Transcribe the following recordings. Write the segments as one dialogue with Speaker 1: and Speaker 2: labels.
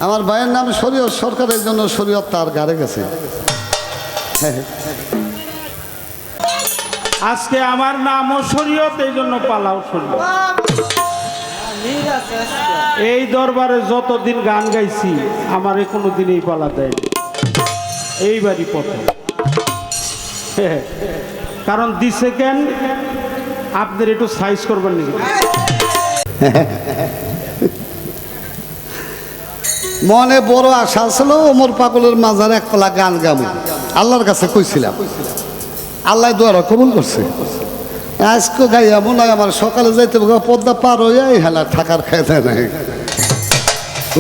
Speaker 1: আমার ভাইয়ের নাম শরীয়ত সরকারের জন্য শরীয়ত তার গাড়ে গেছে।
Speaker 2: আজকে আমার নামও শরীয়ত, এই জন্য পালাও শরীয়ত। এই দরবারে যতদিন গান গাইছি আমার কোনোদিন এই পালা দেয়নি, এইবারই প্রথম। কারণ দিছে কেন, আপনার একটু সাইজ করবেন নাকি?
Speaker 1: মনে বড় আশা ছিল ওমর পাগলের মাজার এক পালা গান গাবো, আল্লাহর কাছে কইছিলাম, আল্লাহ দোয়ারা কবুল করছে। আজকে গাইয়া মনে হয় আমার সকালে যাইতে পদ্মা পার হইয়া হেলা থাকার খাইতে নাই।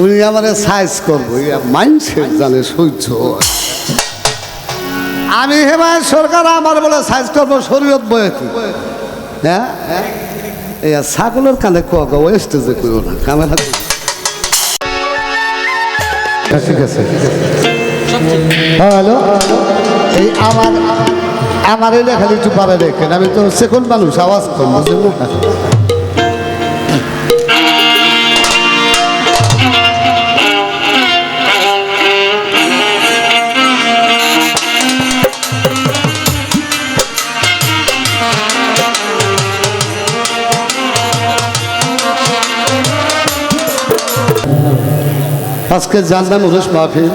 Speaker 1: উনি আমার সাইজ করবো, মাইন্ডসেট জানে সহ্য। আমি হেমায় সরকার আমার বলে সাইজ করবো শরীয়ত বয়েতে। হ্যাঁ, এই ছাগলের কানে কোয়া স্টেজে কইও না, ক্যামেরা। ঠিক আছে, হ্যালো। এই আমার এই লেখালি একটু পারে দেখেন, আমি তো সেকেন্ড মানুষ, আওয়াজ কম বুঝলেন না। আজকে জানলাম উরুস মাহফিল,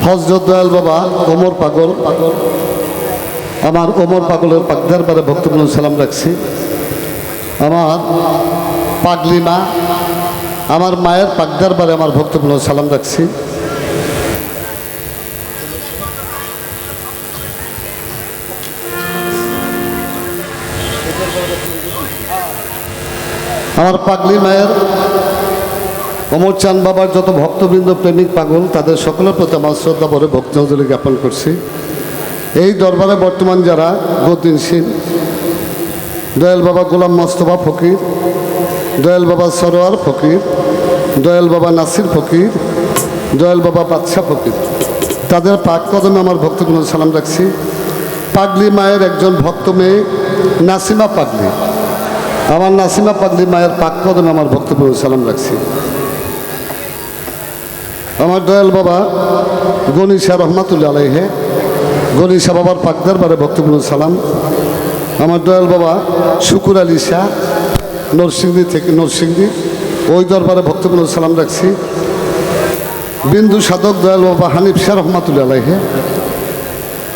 Speaker 1: হযরত দয়াল বাবা ওমর পাগল, আমার ওমর পাগলের পাকদরবারে ভক্তপূর্ণ সালাম রাখছি। আমার পাগলি মা, আমার মায়ের পাকদরবারে আমার ভক্তপূর্ণ সালাম রাখছি। আমার পাগলি মায়ের ওমর চাঁদ বাবার যত ভক্তবৃন্দ, প্রেমিক পাগল, তাদের সকলের প্রতি আমার শ্রদ্ধা ভরে ভক্তি জ্ঞাপন করছি। এই দরবারে বর্তমান যারা গতিশীল, দয়াল বাবা গোলাম মোস্তফা ফকির, দয়াল বাবা সরোয়ার ফকির, দয়াল বাবা নাসির ফকির, দয়াল বাবা বাদশাহ ফকির, তাদের পাক কদমে আমার ভক্তপূর্ণ সালাম রাখছি। পাগলি মায়ের একজন ভক্ত মেয়ে নাসিমা পাগলি, আমার নাসিমা পাগলি মায়ের পাক কদমে আমার ভক্তপূর্ণ সালাম রাখছি। আমার দয়াল বাবা গণিশা রহমাতুল্লাহ আলাইহে, গণিশা বাবার পাক দরবারে ভক্তপূর্ণ সালাম। আমার দয়াল বাবা শুকুর আলী শাহ নরসিংদী থেকে, নরসিংদী, ওই দরবারে ভক্তপূর্ণ সালাম রাখছি। বিন্দু সাধক দয়াল বাবা হানিফ শাহ রহমাতুল্লাহ আলাইহে,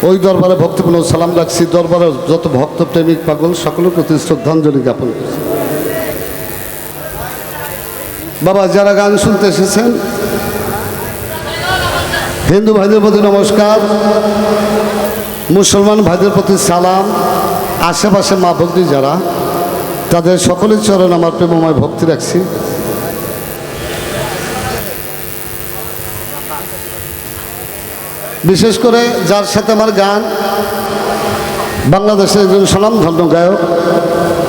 Speaker 1: ওই দরবারে ভক্তপূর্ণ সালাম রাখছি। দরবারের যত ভক্ত, প্রেমিক পাগল, সকলের প্রতি শ্রদ্ধাঞ্জলি জ্ঞাপন করছি। বাবা যারা গান শুনতে এসেছেন, হিন্দু ভাইদের প্রতি নমস্কার, মুসলমান ভাইদের প্রতি সালাম, আশেপাশে মা ভক্তি যারা, তাদের সকলের চরণ আমার প্রেমময় ভক্তি রাখছি। বিশেষ করে যার সাথে আমার গান, বাংলাদেশের একজন স্বনামধন্য গায়ক,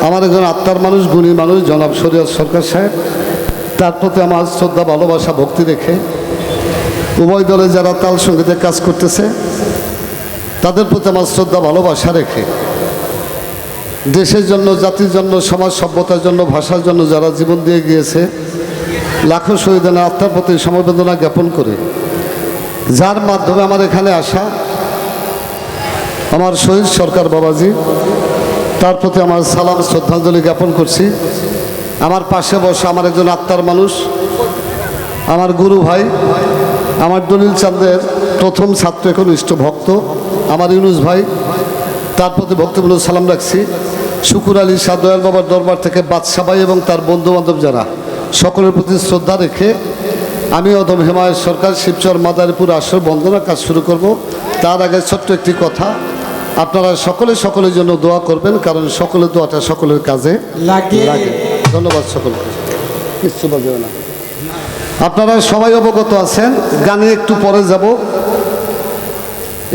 Speaker 1: আমার একজন আত্মার মানুষ, গুণী মানুষ, জনাব শরীয়ত সরকার সাহেব, তার প্রতি আমার শ্রদ্ধা, ভালোবাসা, ভক্তি রেখে উভয় দলে যারা তাল সঙ্গীতে কাজ করতেছে তাদের প্রতি আমার শ্রদ্ধা, ভালোবাসা রেখে দেশের জন্য, জাতির জন্য, সমাজ সভ্যতার জন্য, ভাষার জন্য যারা জীবন দিয়ে গিয়েছে, লাখো শহীদের আত্মার প্রতি সমবেদনা জ্ঞাপন করে যার মাধ্যমে আমার এখানে আসা, আমার শহীদ সরকার বাবাজি, তার প্রতি আমার সালাম, শ্রদ্ধাঞ্জলি জ্ঞাপন করছি। আমার পাশে বসা আমার একজন আত্মার মানুষ, আমার গুরু ভাই, আমার দলিল চাঁদের প্রথম ছাত্র, এখন ইষ্ট ভক্ত, আমার ইউনুস ভাই, তার প্রতি ভক্তপূর্ণ সালাম রাখছি। শুকুর আলী শাহ দয়াল বাবার দরবার থেকে বাদশাহ ভাই এবং তার বন্ধুবান্ধব যারা, সকলের প্রতি শ্রদ্ধা রেখে আমি অদম হেমায়ত সরকার শিবচর মাদারীপুর আসর বন্দনার কাজ শুরু করব। তার আগে ছোট্ট একটি কথা, আপনারা সকলের জন্য দোয়া করবেন, কারণ সকলের দোয়াটা সকলের কাজে লাগে। ধন্যবাদ সকলকে। কিচ্ছু বলবে না, আপনারা সবাই অবগত আছেন। গানে একটু পরে যাব।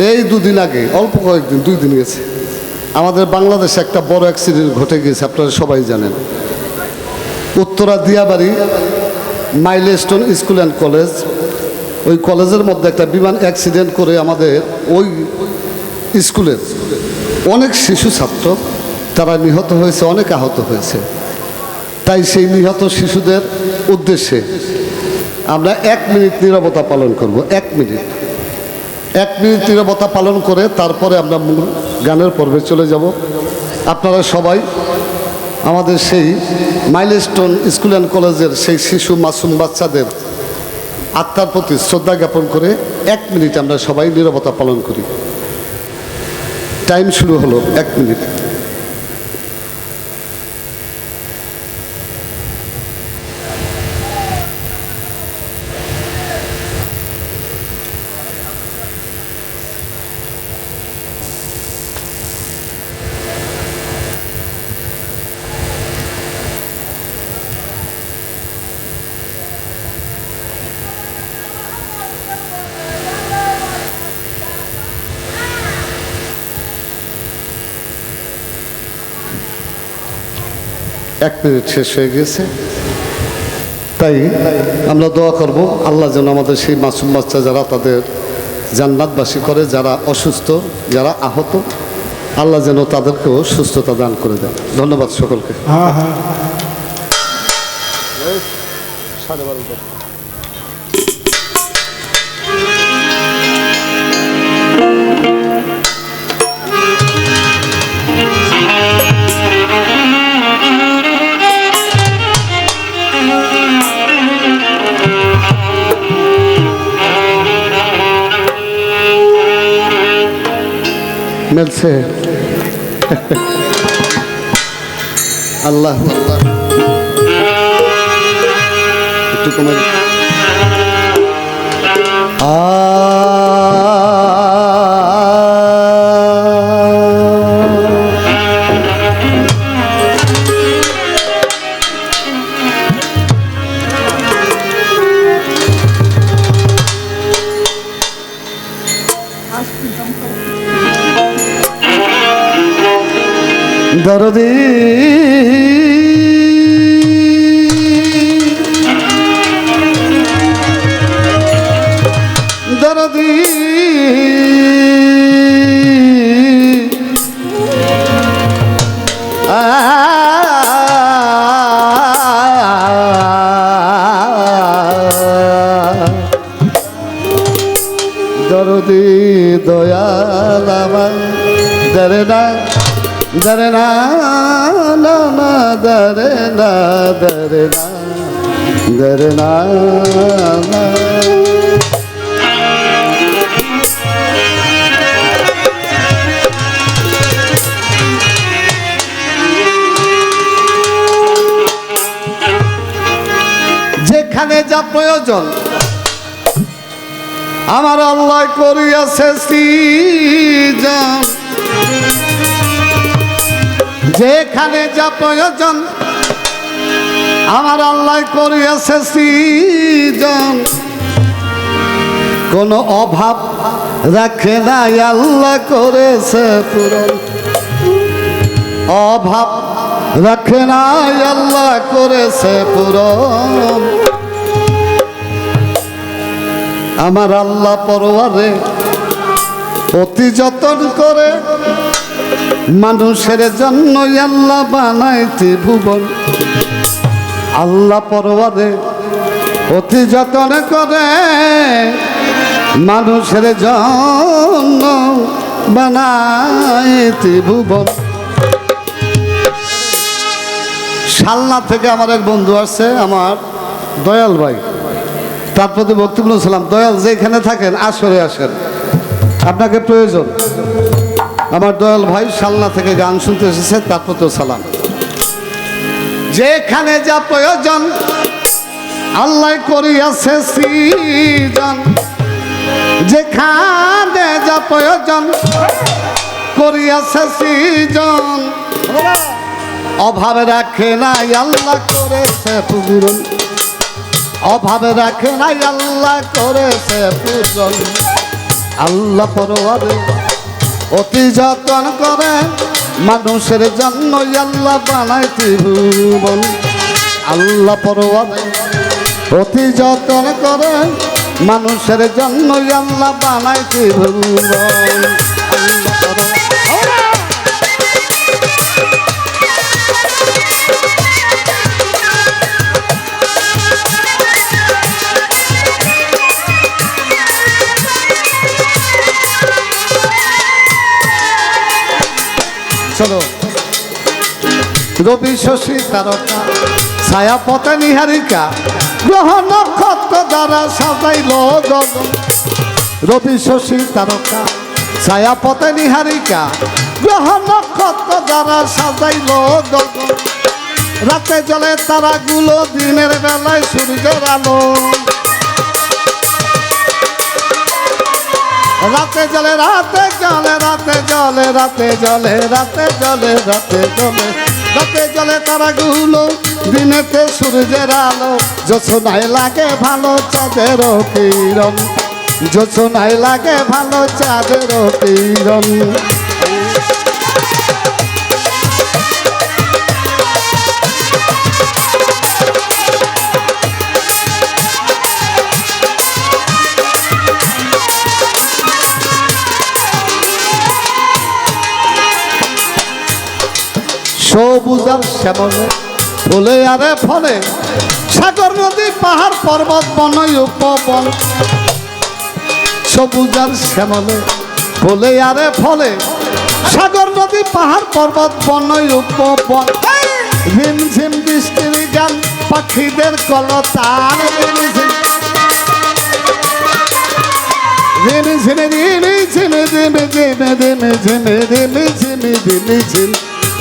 Speaker 1: এই দুদিন আগে, অল্প কয়েকদিন, 2 দিন গেছে, আমাদের বাংলাদেশে একটা বড় অ্যাক্সিডেন্ট ঘটে গিয়েছে, আপনারা সবাই জানেন। Uttara Diabari milestone school and college, ওই কলেজের মধ্যে একটা বিমান অ্যাক্সিডেন্ট করে আমাদের ওই স্কুলের অনেক শিশু ছাত্র তারা নিহত হয়েছে, অনেক আহত হয়েছে। তাই সেই নিহত শিশুদের উদ্দেশ্যে আমরা 1 মিনিট নীরবতা পালন করব। 1 মিনিট নীরবতা পালন করে তারপরে আমরা মূল গানের পর্বে চলে যাব। আপনারা সবাই আমাদের সেই মাইলস্টোন স্কুল অ্যান্ড কলেজের সেই শিশু মাসুম বাচ্চাদের আত্মার প্রতি শ্রদ্ধা জ্ঞাপন করে 1 মিনিট আমরা সবাই নীরবতা পালন করি। টাইম শুরু হলো, 1 মিনিট। এক মিনিট শেষ হয়ে গেছে, তাই আমরা দোয়া করব আল্লাহ যেন আমাদের সেই মাসুম বাচ্চা যারা তাদের জান্নাতবাসী করে, যারা অসুস্থ, যারা আহত, আল্লাহ যেন তাদেরকেও সুস্থতা দান করে দেন। ধন্যবাদ সকলকে। মিলছে আল্লাহ আল্লাহ একটু তোমার দরদি দরদি দরদি দয়াল আমার দরে না দরে না না দরে না দরে না দরে না না যেখানে যা প্রয়োজন আমার আল্লাহ করিয়াছে সৃজন, যেখানে যা প্রয়োজন আমার আল্লাহ করিয়াছে সৃজন, কোনো অভাব রাখে নাই আল্লাহ করেছে পূরণ, অভাব রাখে নাই আল্লাহ করেছে পূরণ। আমার আল্লাহ পরওয়ারে অতি যতন করে মানুষের জন্য আল্লাহ বানাইতে ভুবন, আল্লাহ পরওয়ারে অতি যতন করে মানুষের জন্য বানাইতে ভুবন। শালনা থেকে আমার এক বন্ধু আসছে, আমার দয়াল ভাই, তার প্রতি বক্তব্য সালাম। দয়াল যেখানে থাকেন আসরে আসেন, আপনাকে প্রয়োজন। আমার দয়াল ভাই শালনা থেকে গান শুনতে এসেছে, তার প্রতি সালাম। যেখানে যা প্রয়োজন আল্লাহ করিয়াছে সৃজন, যেখানে যা প্রয়োজন করিয়াছে সৃজন, অভাবে রাখে নাই আল্লাহ করেছে পূরণ, অভাবে রাখে নাই আল্লাহ করেছে পূরণ। আল্লাহ পরওয়ারে অতি যতন করে মানুষের জন্য আল্লাহ বানাইতে ভুবন, আল্লাহ পরওয়ারে অতি যতন করে মানুষের জন্য আল্লাহ বানাইতে ভুবন। আল্লাহ চলো রবি শশী তারকা ছায়া পথে নিহারিকা গ্রহ নক্ষত্র দ্বারা সাজাইল গগন রবি শশী তারকা ছায়া পথে নিহারিকা গ্রহ নক্ষত্র দ্বারা সাজাইল গগন রাতে জলে তারাগুলো দিনের বেলায় সূর্যের আলো রাতে জলে রাতে জলে রাতে জলে রাতে জলে রাতে জলে রাতে জলে রাতে জলে তারাগুলো দিনেতে সূর্যের আলো জোছনায় লাগে ভালো চাঁদের কিরণ জোছনায় লাগে ভালো চাঁদের কিরণ সবুজার শ্যামলে ফুলে আরে ফলে সাগর নদী পাহাড় পর্বত বনই উপবন সবুজার শ্যামলে ফুলে আরে ফলে সাগর নদী পাহাড় পর্বত বনই উপবন ঝিম ঝিম বৃষ্টির গান পাখিদের কলতান ঝিমি ঝিমি ঝিমি ঝিমি ঝিমি ঝিমি ঝিমি ঝিমি ঝিমি ঝিমি ঝিমি ঝিম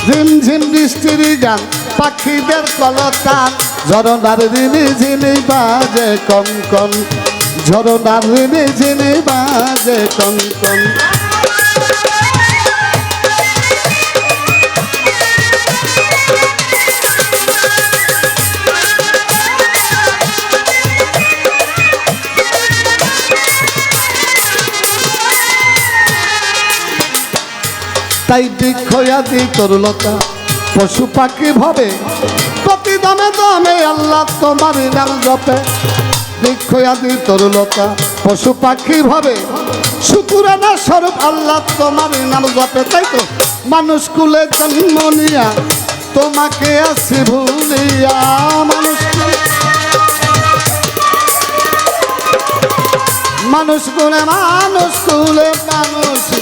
Speaker 1: ঝিম ঝিম বৃষ্টির গান পাখিদের কলতান ঝরনার রিনি ঝিনি বাজে কনকন ঝরনার রিনি ঝিনি বাজে কনকন তাই বৃক্ষয়াদি তরুলতা পশু পাখি ভাবে প্রতি দামে দামে আল্লাহ তোমার নাম জপে বৃক্ষয়াদি তরুলতা পশু পাখি ভাবে শুকুরানা স্বরূপ আল্লাহ তোমার নাম জপে তাই তো মানুষ কুলে জন্ম নিয়া তোমাকে আসি ভুলিয়া মানুষ কুলে মানুষ কুলে মানুষ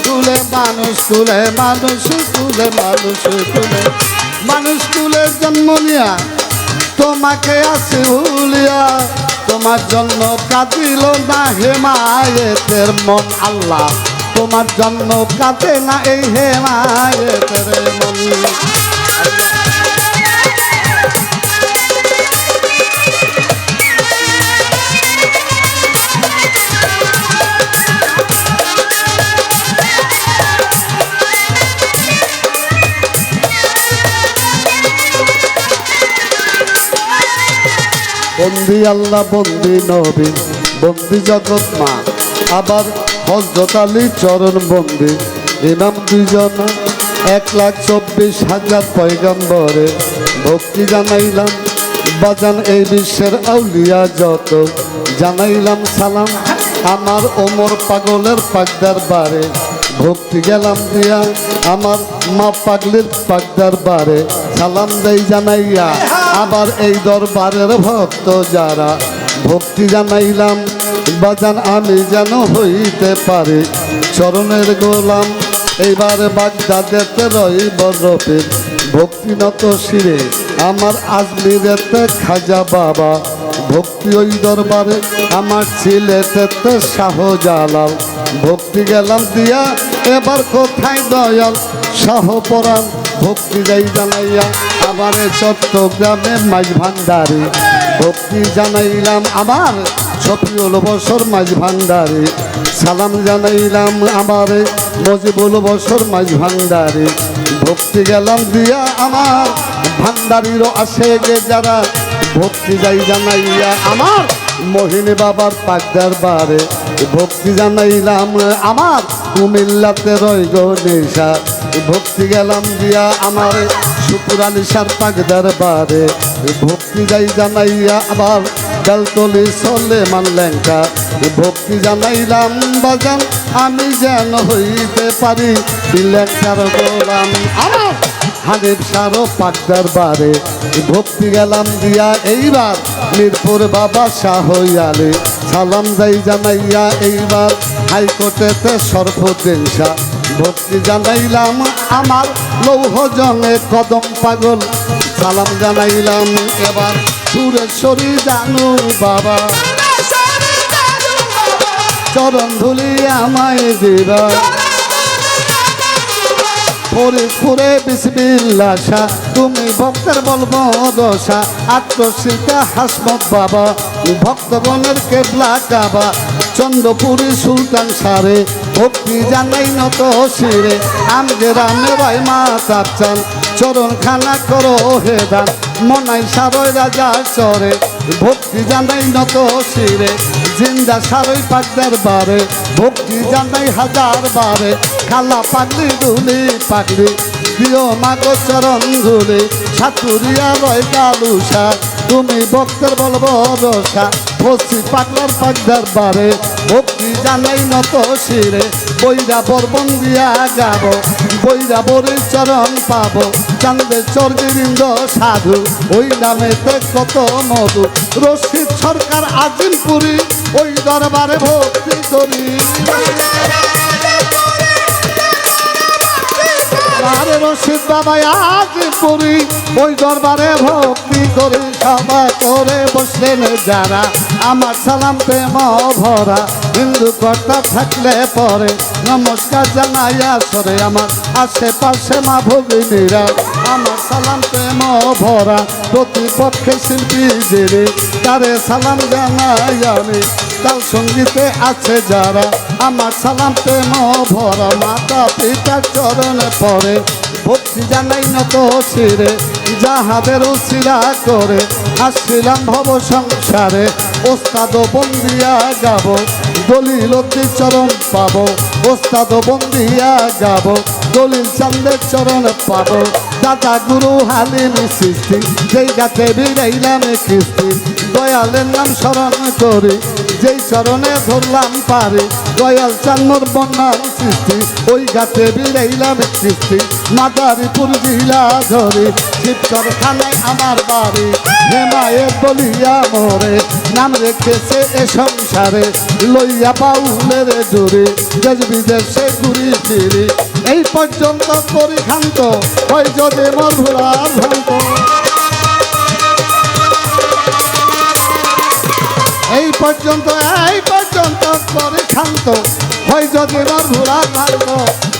Speaker 1: কুলে মানুষ কুলে মানুষ কুলে মানুষ কুলে মানুষ কুলে জন্ম নিয়া তোমাকে আসি ভুলিয়া তোমার জন্য কাঁদিল না হেমায়েতের মন আল্লাহ তোমার জন্য কাঁদে না এই হেমায়েতের মন বন্দি আল্লাহ বন্দি নবী বন্দি জগৎ মা আবার হযরত আলী চরণ বন্দি ইমাম দুইজন 1,24,000 পয়গম্বরে ভক্তি জানাইলাম বাজান এই বিশ্বের আউলিয়া যত জানাইলাম সালাম আমার ওমর পাগলের পাকদার বারে ভক্তি গেলাম দিয়া আমার মা পাগলির পাকদার বারে সালাম দেই জানাইয়া আবার এই দরবারের ভক্ত যারা ভক্তি জানাইলাম বাজান আমি যেন হইতে পারি চরণের গোলাম এইবার বাগদাদেতে রইব রফিক ভক্তি নত শিরে আমার আজমিরেতে খাজা বাবা ভক্তি ওই দরবারে আমার ছিলেতে শাহজালাল ভক্তি গেলাম দিয়া এবার কোথায় দয়াল শাহপরাণ ভক্তি যাই জানাইয়া আবার চট্টগ্রামে মাঝ ভান্ডারি ভক্তি জানাইলাম আমার শফিউল বসর মাঝ ভান্ডারি সালাম জানাইলাম আমার মজিবুল বসর মাঝ ভান্ডারি ভক্তি গেলাম দিয়া আমার ভান্ডারিরও আসে গে যারা ভক্তি যাই জানাইয়া আমার মোহিনী বাবার পাকদার বারে ভক্তি জানাইলাম আমার কুমিল্লাতে রয় গণেশা ভক্তি গেলাম দিয়া আমার শুকুর আলিশার পাকদার বারে ভক্তি যাই জানাইয়া আবার বেলতলি সলেমান লেঙ্কা ভক্তি জানাইলাম বাজান আমি যেন হইতে পারি লেঙ্কার গোলাম আমার হানিফ সারো পাকদার বারে ভক্তি গেলাম দিয়া এইবার মিরপুর বাবা শাহ আলী সালাম যাই জানাইয়া এইবার হাইকোর্টেতে সর্বদিন শাহ ভক্তি জানাইলাম আমার লৌহ জনে কদম পাগল, সালাম জানাইলাম এবার সুরেশ্বরী জানু বাবা, চরণ ধুলি আমায় দিবা, ফরিদপুরে বিসমিল্লাহ শাহ, তুমি ভক্তের বলবো দশা, আত্মশিল্পা হাসমত বাবা, ভক্তগণের কেবলা কাবা, চন্দ্রপুরী সুলতান সারে, ভক্তি জানাই নত শিরে, আমগে রামে রায় মাতা চান, চরণ খানা করো হেদান, মনাই সারয় রাজা চরে, ভক্তি জানাই নত শিরে, জিন্দা সারই পাকদার বারে, ভক্তি জানাই হাজার বারে, খালা পাগলি দুলি পাগলি, প্রিয় মাগো চরণ ধুলি, সাতুরিয়া রয় কালুসা, তুমি ভক্তের বলবো রসা, বসি পাগলার পাকদার বারে, ভক্তি জানাই নত শিরে, বৈরা বরবন দিয়া গাবো, বৈরা বরের চরণ পাবো, চান্দে চর্গিরিন্দ সাধু, ওই নামেতে কত মধু, রশিদ সরকার আজিমপুরি, ওই দরবারে ভক্তি করি, আরে রশিদ বাবা আজিমপুরি, ওই দরবারে ভক্তি করি, সবাই করে বসলেন যারা, আমার সালাম প্রেম ভরা, হিন্দু কর্তা থাকলে পরে, নমস্কার জানাইয়া সরে, আমার আশেপাশে মা ভগিনীরা, আমার সালাম প্রেম ভরা, প্রতিপক্ষে শিল্পী জেরে, তারে সালাম জানাই আমি, তার সঙ্গীতে আছে যারা, আমার সালাম প্রেম ভরা, মাতা পিতার চরণে পড়ে, ভক্তি জানাই নত শিরে, যাহাদের উশিলা করে, আসছিলাম ভব সংসারে, ওস্তাদ বন্দিয়া গাবো, দলিল চরণ পাবো, ওস্তাদ বন্দিয়া গাবো, দলিল চান্দের চরণ পাবো, দাদা গুরু হালিম সৃষ্টি, যেই গাছে বিরাইলাম কিস্তি, দয়ালের নাম স্মরণ করি, যেই চরণে ধরলাম পারি, দয়াল চান্নর বন্যার সৃষ্টি, ওই গাছে বিরাইলাম কিস্তি, মাদারীপুর জেলা ধরি, শিবচর খানায় আমার বাড়ি, হেমায়ে বলিয়া মোরে, নাম রেখেছে এ সংসারে, লইয়া বাউলের জুড়ি, দেশ বিদেশে ঘুরি ফিরি, এই পর্যন্ত করি খান্ত, হয় যদি মোর ভুলার ভ্রান্ত, এই পর্যন্ত করে ক্ষান্ত, হয় যদি মোর ভুলার ভ্রান্ত,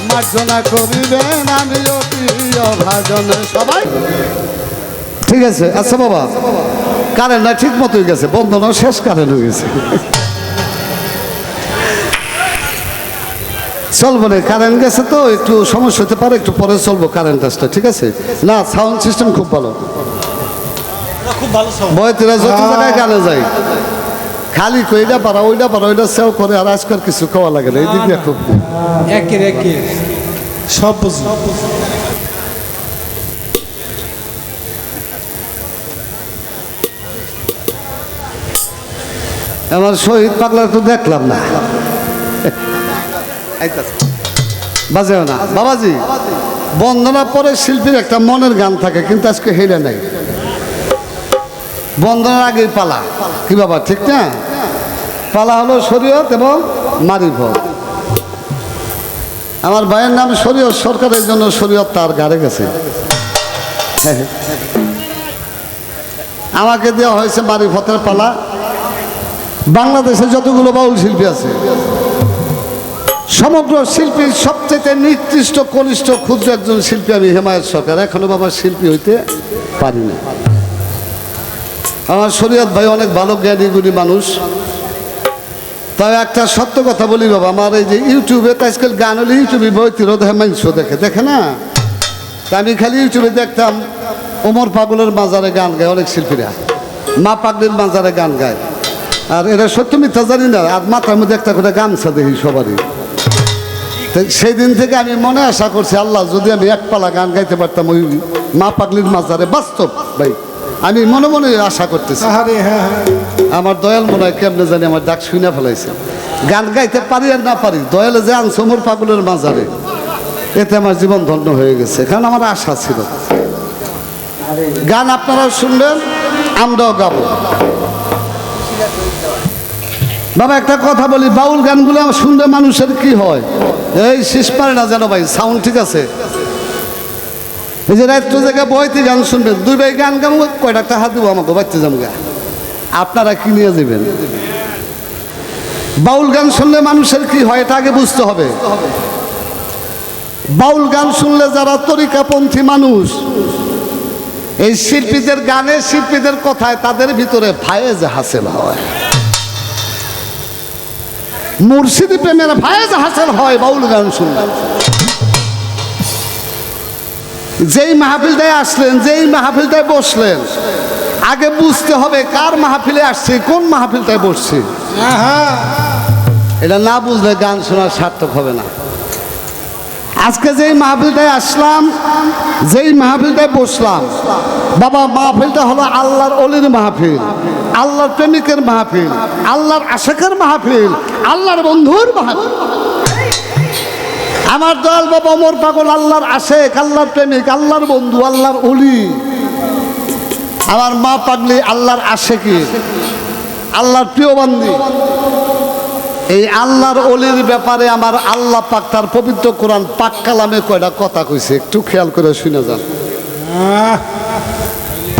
Speaker 1: মার্জনা করিবেন আমি প্রিয় ভাজন সবাই। ঠিক আছে, আচ্ছা বাবা, কারেন্ট না ঠিক মতোই গেছে, বন্ধনও শেষ কারেন্ট হয়ে গেছে, চলবো না, কারেন্ট গেছে তো একটু সমস্যা হতে পারে, একটু পরে চলবো কারেন্ট আসলে, ঠিক আছে? না, সাউন্ড সিস্টেম খুব ভালো,
Speaker 3: খুব ভালো
Speaker 1: বয়তিরা যত জায়গায় গানে যায়, খালি ওইটা পারা ওইটা সেও করে, আর আজকাল কিছু খাওয়া লাগে না, এই দিক দিয়ে খুব
Speaker 3: একের সব বুঝি।
Speaker 1: আমার শহীদ পাগলা তো দেখলাম না, বাজেও না বাবাজি। বন্দনা পরে শিল্পীর একটা মনের গান থাকে, কিন্তু আজকে হেলে নাই, বন্দনার আগেই পালা, কি বাবা ঠিক না? পালা হলো শরীয়ত এবং মারিফত। আমার ভাইয়ের নাম শরীয়ত সরকারের জন্য শরীয়ত তার গাড়ে গেছে, আমাকে দেওয়া হয়েছে মারিফতের পালা। বাংলাদেশে যতগুলো বাউল শিল্পী আছে, সমগ্র শিল্পীর সবচেয়ে নিকৃষ্ট কনিষ্ঠ ক্ষুদ্র একজন শিল্পী আমি হেমায়েত সরকার, এখনো বাবা শিল্পী হইতে পারি না। আমার শরীয়ত ভাই অনেক ভালো জ্ঞানী গুণী মানুষ, তাই একটা সত্য কথা বলি বাবা, আমার এই যে ইউটিউবে তো আজকাল গান হলে ইউটিউবে বইতিরও দেখে, মানুষ দেখে না, তা আমি খালি ইউটিউবে দেখতাম ওমর পাগলের মাজারে গান গায় অনেক শিল্পীরা, মা পাগলির মাজারে গান গায়, আর এরা সত্য মিথ্যা জানি না, আর মাথার মধ্যে একটা করে গামছা দেখি সবারই। সেই দিন থেকে আমি মনে আশা করছি, আল্লাহ যদি আমি এক পালা গান গাইতে পারতাম ওই মা পাগলির মাজারে, বাস্তব ভাই আমি মনে মনে আশা করতেছি। আমার দয়াল মনে হয় কেমনে জানি আমার ডাক শুনে ফেলাইছে, গান গাইতে পারি আর না পারি, দয়ালে যে আনছে ওমর পাগলের মাজারে, এতে আমার জীবন ধন্য হয়ে গেছে, কারণ আমার আশা ছিল। গান আপনারাও শুনবেন, আমরাও গাবো। বাবা একটা কথা বলি, বাউল গানগুলো শুনলে মানুষের কি হয়? এই শেষ পারে না যেন ভাই, সাউন্ড ঠিক আছে? এই যে রাত্র জায়গায় বইতে গান শুনবেন, দুই ভাই গান গাম, কয়টা টাকা দিব আমাকে বাচ্চা জামগা, আপনারা কি নিয়ে যাবেন? বাউল গান শুনলে মানুষের কি হয় এটা আগে বুঝতে হবে। বাউল গান শুনলে যারা তরিকাপন্থী মানুষ, এই শিল্পীদের গানে, শিল্পীদের কথায় তাদের ভিতরে ফায়েজ হাসিল হয়, মুর্শিদি প্রেমের ফায়েজ হাসিল হয় বাউল গান শুনলে। যেই মাহফিলটায় আসলেন, যেই মাহফিলটায় বসলেন, আগে বুঝতে হবে কার মাহফিলে আসছে, কোন মাহফিলটায় বসছে। এটা না বুঝলে গান শোনার সার্থক হবে না। আজকে যেই মাহফিলটায় আসলাম, যেই মাহফিলটায় বসলাম, বাবা মাহফিলটা হলো আল্লাহর অলির মাহফিল, আল্লাহর প্রেমিকের মাহফিল, আল্লাহর আশিকের মাহফিল, আল্লাহর বন্ধুর মাহফিল। আমার দয়াল বাবা ওমর পাগল আল্লাহর আশিক, আল্লাহর প্রেমিক, আল্লাহর বন্ধু, আল্লাহর অলি। আমার মা পাগলি আল্লাহর আশিকি, আল্লাহর প্রিয় বান্দি। এই আল্লাহর অলির ব্যাপারে আমার আল্লাহ পাক তার পবিত্র কোরআন পাক কালামে কয়টা কথা কইছে, একটু খেয়াল করে শুনে যান।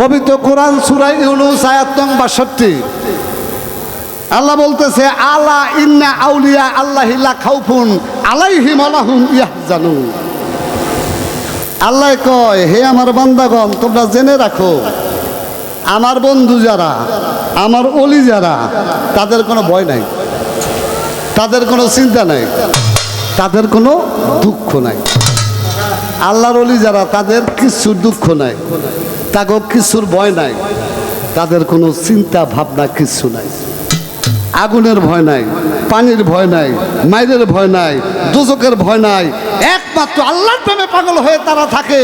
Speaker 1: পবিত্র কোরআন সূরা ইউনূস আয়াত নং 62, আল্লাহ বলতেছে, আলা ইন্না আউলিয়া আল্লাহি লা খাউফুন আলাইহিম ওয়া লাহুম ইয়াহজানুন। আল্লাহ কয়, হে আমার বান্দাগণ, তোমরা জেনে রাখো, আমার বন্ধু যারা, আমার অলি যারা, তাদের কোনো ভয় নাই, তাদের কোনো চিন্তা নাই, তাদের কোনো দুঃখ নাই। আল্লাহর অলি যারা, তাদের কিছুর দুঃখ নাই, তাকে কিছুর ভয় নাই, তাদের কোনো চিন্তা ভাবনা কিছু নাই। আগুনের ভয় নাই, পানির ভয় নাই, মাইরের ভয় নাই, দুজকের ভয় নাই। একমাত্র আল্লাহর প্রেমে পাগল হয়ে তারা থাকে,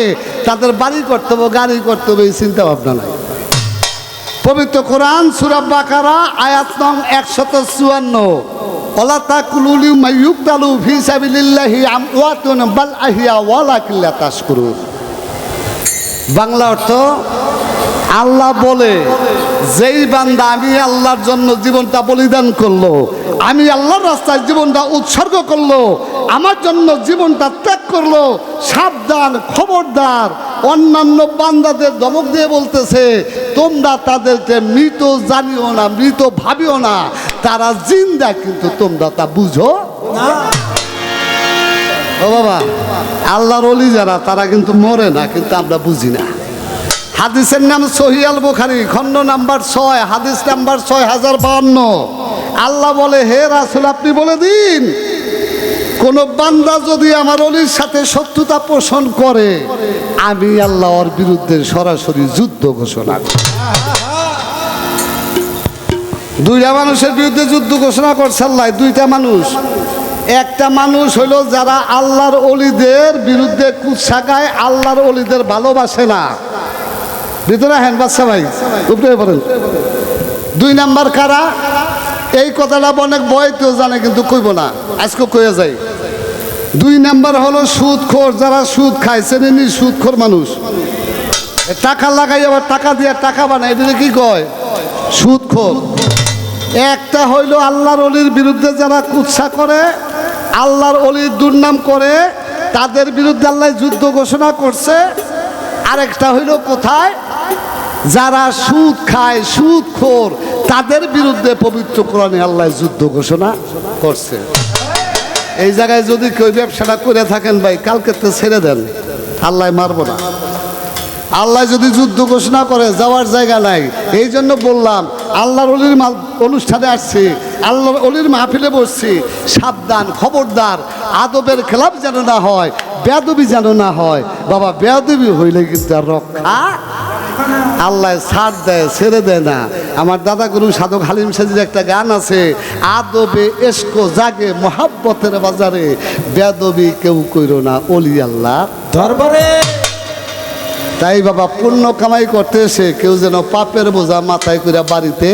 Speaker 1: তাদের বাড়ি করতে হবে, গাড়ি করতে হবে, এই চিন্তা ভাবনা নাই। পবিত্র কোরআন সূরা বাকারা আয়াত নং 154, ওয়ালা তাকুলু লিমা ইউকতালু ফি সাবিলিল্লাহি আমওয়াতুন বাল আহিয়া ওয়ালাকিন লা তাশকুরুন। বাংলা অর্থ, আল্লাহ বলে, যেই বান্দা আমি আল্লাহর জন্য জীবনটা বলিদান করলো, আমি আল্লাহর রাস্তায় জীবনটা উৎসর্গ করলো, আমার জন্য জীবনটা ত্যাগ করলো, সাবধান, খবরদার। অন্যান্য বান্দাদের ধমক দিয়ে বলতেছে, তোমরা তাদেরকে মৃত জানিও না, মৃত ভাবিও না, তারা জিন্দা, কিন্তু তোমরা তা বুঝো না। ও বাবা, আল্লাহর ওলি যারা, তারা কিন্তু মরে না, কিন্তু আমরা বুঝি না। হাদিসের নাম সহিহ আল বুখারী, খণ্ড নাম্বার 6, হাদিস নাম্বার 6052। আল্লাহ বলে, হে রাসূল, আপনি বলে দিন, কোন বান্দা যদি আমার অলির সাথে শত্রুতা পোষণ করে, আমি আল্লাহ ওর বিরুদ্ধে সরাসরি যুদ্ধ ঘোষণা করি। দুইটা মানুষের বিরুদ্ধে যুদ্ধ ঘোষণা করছে আল্লাহ, দুইটা মানুষ। একটা মানুষ হইল যারা আল্লাহর অলিদের বিরুদ্ধে কুৎসা গায়, আল্লাহর অলিদের ভালোবাসে না। ভিতরে হ্যান বাচ্চা ভাই, উপরে পড়েন। 2 নাম্বার কারা? এই কথাটা অনেক বয়তেও জানে, কিন্তু কইব না, আজকে কয়ে যাই। 2 নাম্বার হলো সুদখোর, যারা সুদ খায়, চেনেনি সুদখোর মানুষ, টাকা লাগাই আবার টাকা দিয়ে টাকা বানায়, এটা কি কয়? সুদখোর। একটা হইল আল্লাহর অলির বিরুদ্ধে যারা কুৎসা করে, আল্লাহর অলির দুর্নাম করে, তাদের বিরুদ্ধে আল্লাহ যুদ্ধ ঘোষণা করছে। আরেকটা হইল কোথায়? যারা সুদ খায়, সুদখোর, তাদের বিরুদ্ধে পবিত্র কোরআনে আল্লাহ যুদ্ধ ঘোষণা করছে। এই জায়গায় যদি কেউ ব্যবসাটা করে থাকেন ভাই, কালকে তো ছেড়ে দেন, আল্লাহ মারব না। আল্লাহ যদি যুদ্ধ ঘোষণা করে, যাওয়ার জায়গা নাই। এই জন্য বললাম, আল্লাহর অলির অনুষ্ঠানে আসছি, আল্লাহর অলির মাহফিলে বসছি, সাবধান, খবরদার, আদবের খেলাফ যেন না হয়, বেয়াদবি যেন না হয়। বাবা, বেয়াদবি হইলে কিন্তু আর রক্ষা আল্লাহ ছাড় দেয়, ছেড়ে দেয় না। আমার দাদা গুরু সাধক হালিম সাজির একটা গান আছে, আদবে এসকো জাগে মোহাব্বতের বাজারে, বেয়াদবি কেউ কইরো না অলি আল্লাহ দরবারে। তাই বাবা, পুণ্য কামাই করতে এসে কেউ যেন পাপের বোঝা মাথায় করে বাড়িতে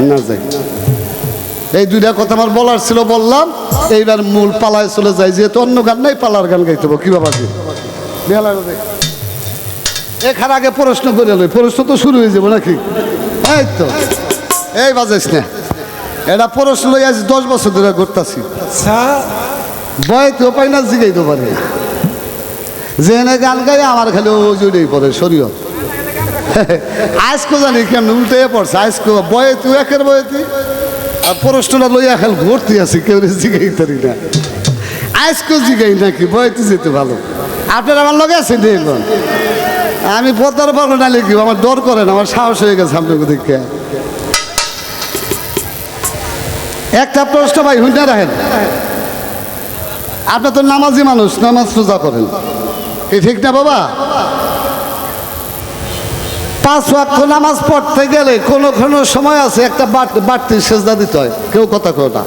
Speaker 1: না যায়। এই 2টা কথা আমার বলার ছিল, বললাম। এইবার মূল পালায় চলে যায়, যেহেতু অন্য গান নাই, পালার গান গাইতে হবে। কি বাবা, এখানে আগে প্রশ্ন করে লই, প্রশ্ন তো শুরু হয়ে যাবো নাকি? এই তো, এই বাজাইস না, এটা প্রশ্ন লই আজ 10 বছর ধরে ঘুরতাছি। বয়তেও পাই না, জিগাইতে পারি না। যেখানে গান গাই আমার খালি ওজুড়েই পড়ে শরীয়ত। আজকে জানি কেমন উল্টে পড়ছে, আজকে বয়তেও একের বয়তে, আর প্রশ্নটা লইয়া খেল ভর্তি আছে, কেউ জিগাই পারি না। আজকে জিগাই নাকি বয়তে যেতে ভালো। আপনারা আমার লগে আছেন এখন, আমি পতার পারবো না লিখি, আমার ডর করে না, আমার সাহস হয়ে গেছে আপনাকে দেখে। একটা প্রশ্ন ভাই হুইনা রাখেন, আপনার তো নামাজি মানুষ, নামাজ রোজা করেন, এই ঠিক না বাবা? 5 ওয়াক্ত নামাজ পড়তে গেলে কোনো কোনো সময় আছে একটা বাড়তি সেজদা দিতে হয়, কেউ কথা কেউ না।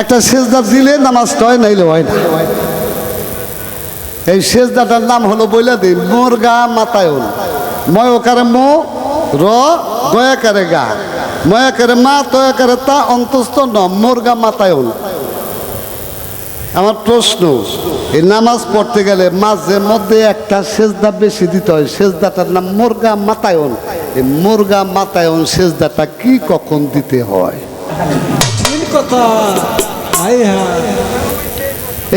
Speaker 1: একটা সেজদা দিলে নামাজটা হয়, নাইলে হয় না। এই সেজদাটার নাম হলো বইলা দিন মুরগা মাতায়ন। ময়কারে মো র গয়াকারে গা, ময়াকারে মা তয়াকারে তা অন্তস্থ ন, মুরগা মাতায়ন। আমার প্রশ্ন, এই নামাজ পড়তে গেলে মাঝে মধ্যে একটা সেজদা বেশি দিতে হয়, সেজদাটার নাম মুরগা মাতায়ন। এই মুরগা মাতায়ন সেজদাটা কি কখন দিতে হয়?
Speaker 3: ঠিক কথা। হাই হাই,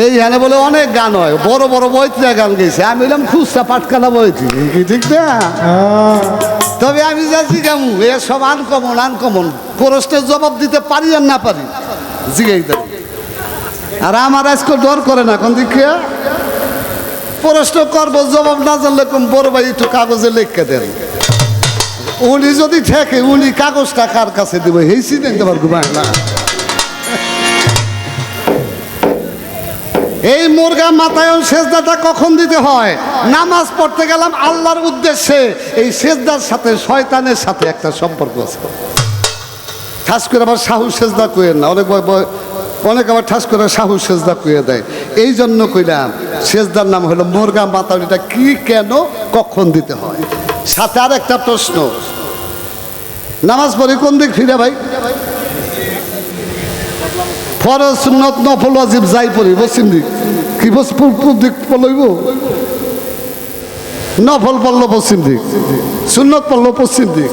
Speaker 1: এই হ্যাঁ বলে অনেক গান হয়, বড় বড় বইতে গান গেছে, আমি বললাম খুচরা পাটকানা বইছি, কি ঠিক না? তবে আমি যাচ্ছি কেমন এ সব আনকমন আনকমন প্রশ্নের জবাব দিতে পারি আর না পারি জিগাই দেব। আর আমার আজকে ডর করে না, কোন দিকে প্রশ্ন করবো, জবাব না জানলে কোন বড় ভাই একটু কাগজে লিখে দেন। উনি যদি ঠেকে উনি কাগজটা কার কাছে দেবো এই চিন্তা পারবো না। এই মুরগা মাতায়ন সেজদাটা কখন দিতে হয়? নামাজ পড়তে গেলাম আল্লাহর উদ্দেশ্যে, এই সেজদার সাথে শয়তানের সাথে একটা সম্পর্ক আছে। ঠাস করে আবার সাহু সেজদা কইেন না, অনেক আবার ঠাস করে সাহু সেজদা কইয়ে দেয়। এই জন্য কইলাম সেজদার নাম হলো মুরগা মাতায়ন। এটা কি, কেন, কখন দিতে হয়? সাথে আর একটা প্রশ্ন, নামাজ পড়ি কোন দিক ফিরে ভাই? ফরজ সুন্নত নফল ওয়াজিব যাই পড়ি পশ্চিম দিক, কি পূর্ব দিক পড়লইব? নফল পড়লো পশ্চিম দিক, সুন্নত পড়লো পশ্চিম দিক,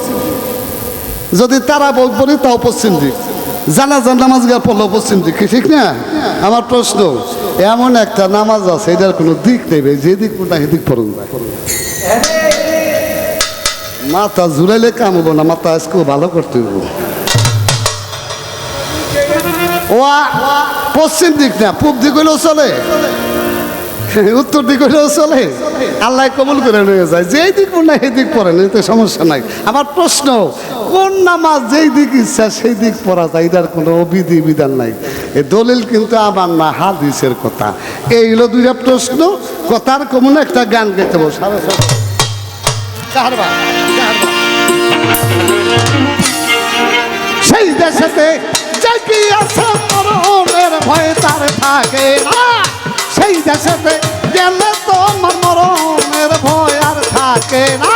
Speaker 1: যদি তারা বই পড়ি তাও পশ্চিম দিক, জানাজার নামাজ গা পড়লো পশ্চিম দিক, কি ঠিক না? আমার প্রশ্ন, এমন একটা নামাজ আছে এটার কোনো দিক নেই, যে দিক না সেদিক পড়ুন। মাথা জুড়াইলে কাম হবো না, মাথা আজকেও ভালো করতে হইব। ও পশ্চিম দিক না, পূব দিক হইলেও চলে, উত্তর দিক হইলেও চলে, আল্লাহ কবুল করে নিয়ে যায়। যেই দিক না সেই দিক পড়েন, এতে সমস্যা নাই। আমার প্রশ্ন, কোন নামাজ যেই দিক ইচ্ছা সেই দিক পড়া যায়, এটার কোনো বিধি বিধান নাই। এই দলিল কিন্তু আমার না, হাদিসের কথা। এই হলো দুইটা প্রশ্ন, কথার কমন একটা গান গেতে বস। সেই দেশেতে কি আছে মরণের ভয় তার থাকে না, সেই দেশেতে গেলে তো মরণের ভয় আর থাকে না।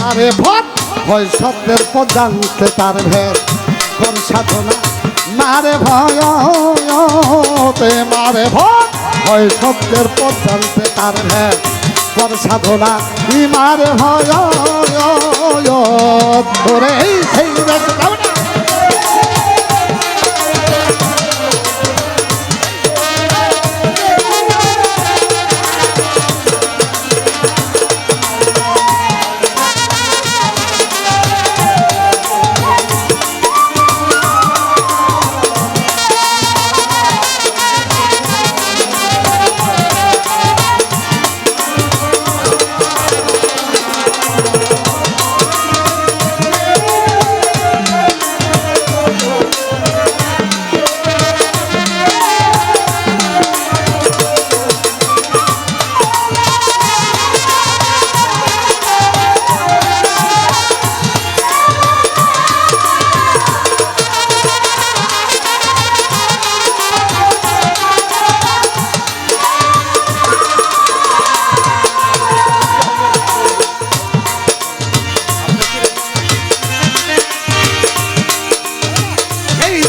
Speaker 1: আরে ভয় ভয় শব্দের পর জানতে তার ভেদ কোন সাধনা, মারে ভয় মারে ভয় ভয় শব্দের পর জানতে তার ভেদ কোন সাধনা, মারে ভয় ধরে সেই দেশে যাও না।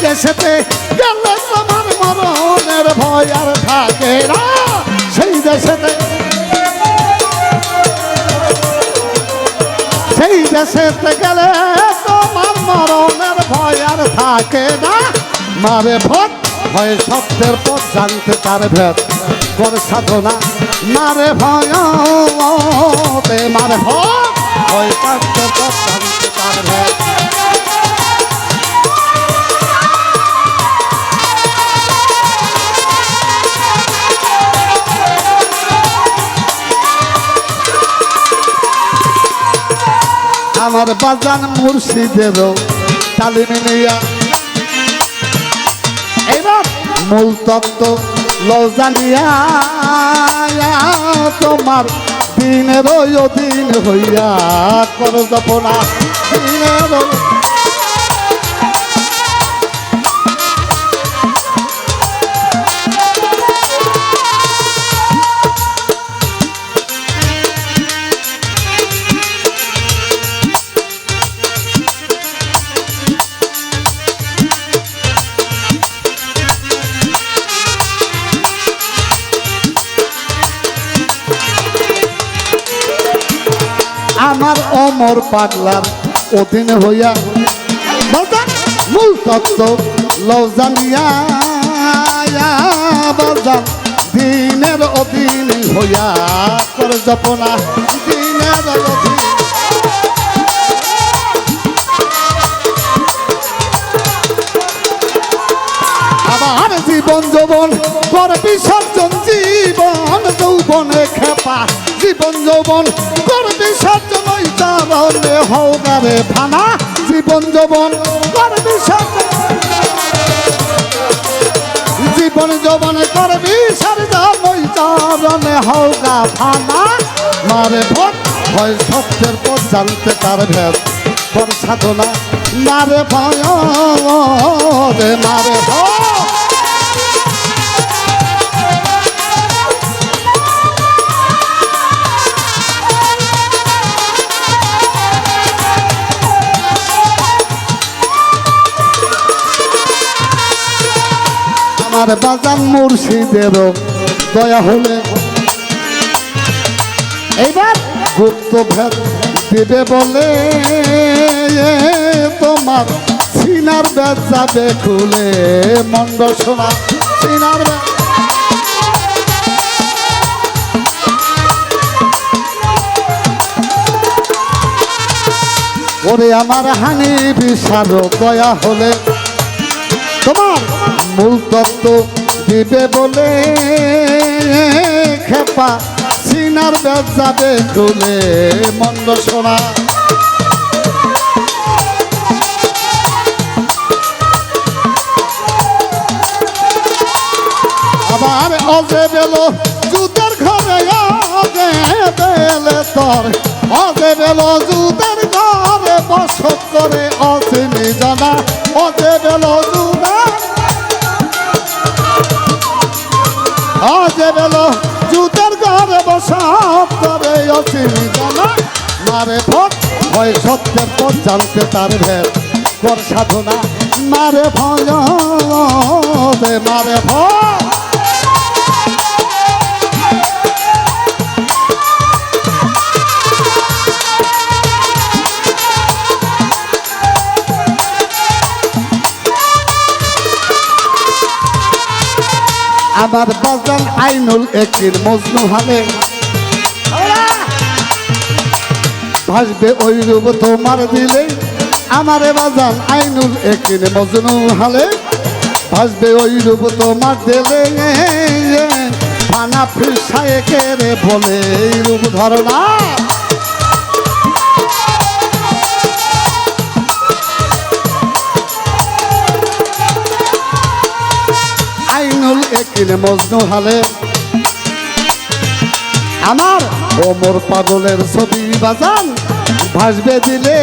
Speaker 1: দেশেতে গেলে তোমার মরণের ভয় আর থাকে না, সেই দেশেতে গেলে তোমার মরণের ভয় আর থাকে না। মারে ভয় হয় সত্যের পথ জানতে তার ভেদ কর সাধনা মারে ভয় মারে ভয় হয় সত্যের পথ জানতে তার ভেদ। আমার বাজান মুর্শিদেরও তালিম নিয়া এবার মূল তত্ত্ব লজানিয়া তোমার দিনের দিন হইয়া কর জপনা দিনের আমার অমর পাগলার অধীন হইয়া বাজান মূল তত্ত্ব লজানিয়া বাজান দিনের অধীন হইয়া কর জপনা দিনের অধীন। আবার জীবন যৌবন কর বিসর্জন জীবন যৌবনে খেপা জীবন যৌবন কর বিসর্জন ওই চারণে হৌগারে ফানা জীবন যৌবন কর বিসর্জন জীবন যৌবন কর বিসর্জন ওই চারণে হৌগা ফানা মারে ভোট হয় সত্যের পথ জানতে তার ভেদ কর সাধনা মারে ভয় মারে ভয়। আমার বাজান মুর্শিদেরও দয়া হলে এইবার গুপ্ত ভেদ দিবে বলে তোমার সিনার বেদ যাবে খুলে মন্দ শোনা সিনার বেদ ওরে আমার হানি বিশাল দয়া হলে তোমার মূল তত্ত্ব দিবে বলে খেপা সিনার বেদ যাবে খুলে মন্দ শোনা। আবার অজে বেল জুতের ঘরে অজে বেলে তোর অজে বেল জুতের ঘরে বসত করে অচিনি জানা অজে বেল জুতের অজে বেল জুতের ঘরে বসত করে অচিনি জানা মারে ভোট হয় সত্যের পথ জানতে তার ভেদ কর সাধনা মারে ভয় মারে ভয়। আমার বাজান আইনুল একির মজনু হালে ভাসবে ওই রূপ তোমার দিলে আমারে বাজান আইনুল একির মজনু হালে ভাসবে ওই রূপ তোমার দিলে ফানা ফিরসায় কেড়ে বলে এই রূপ ধরনা আইনুল একির মজনু হালে আমার ওমর পাগলের ছবি বাজান ভাসবে দিলে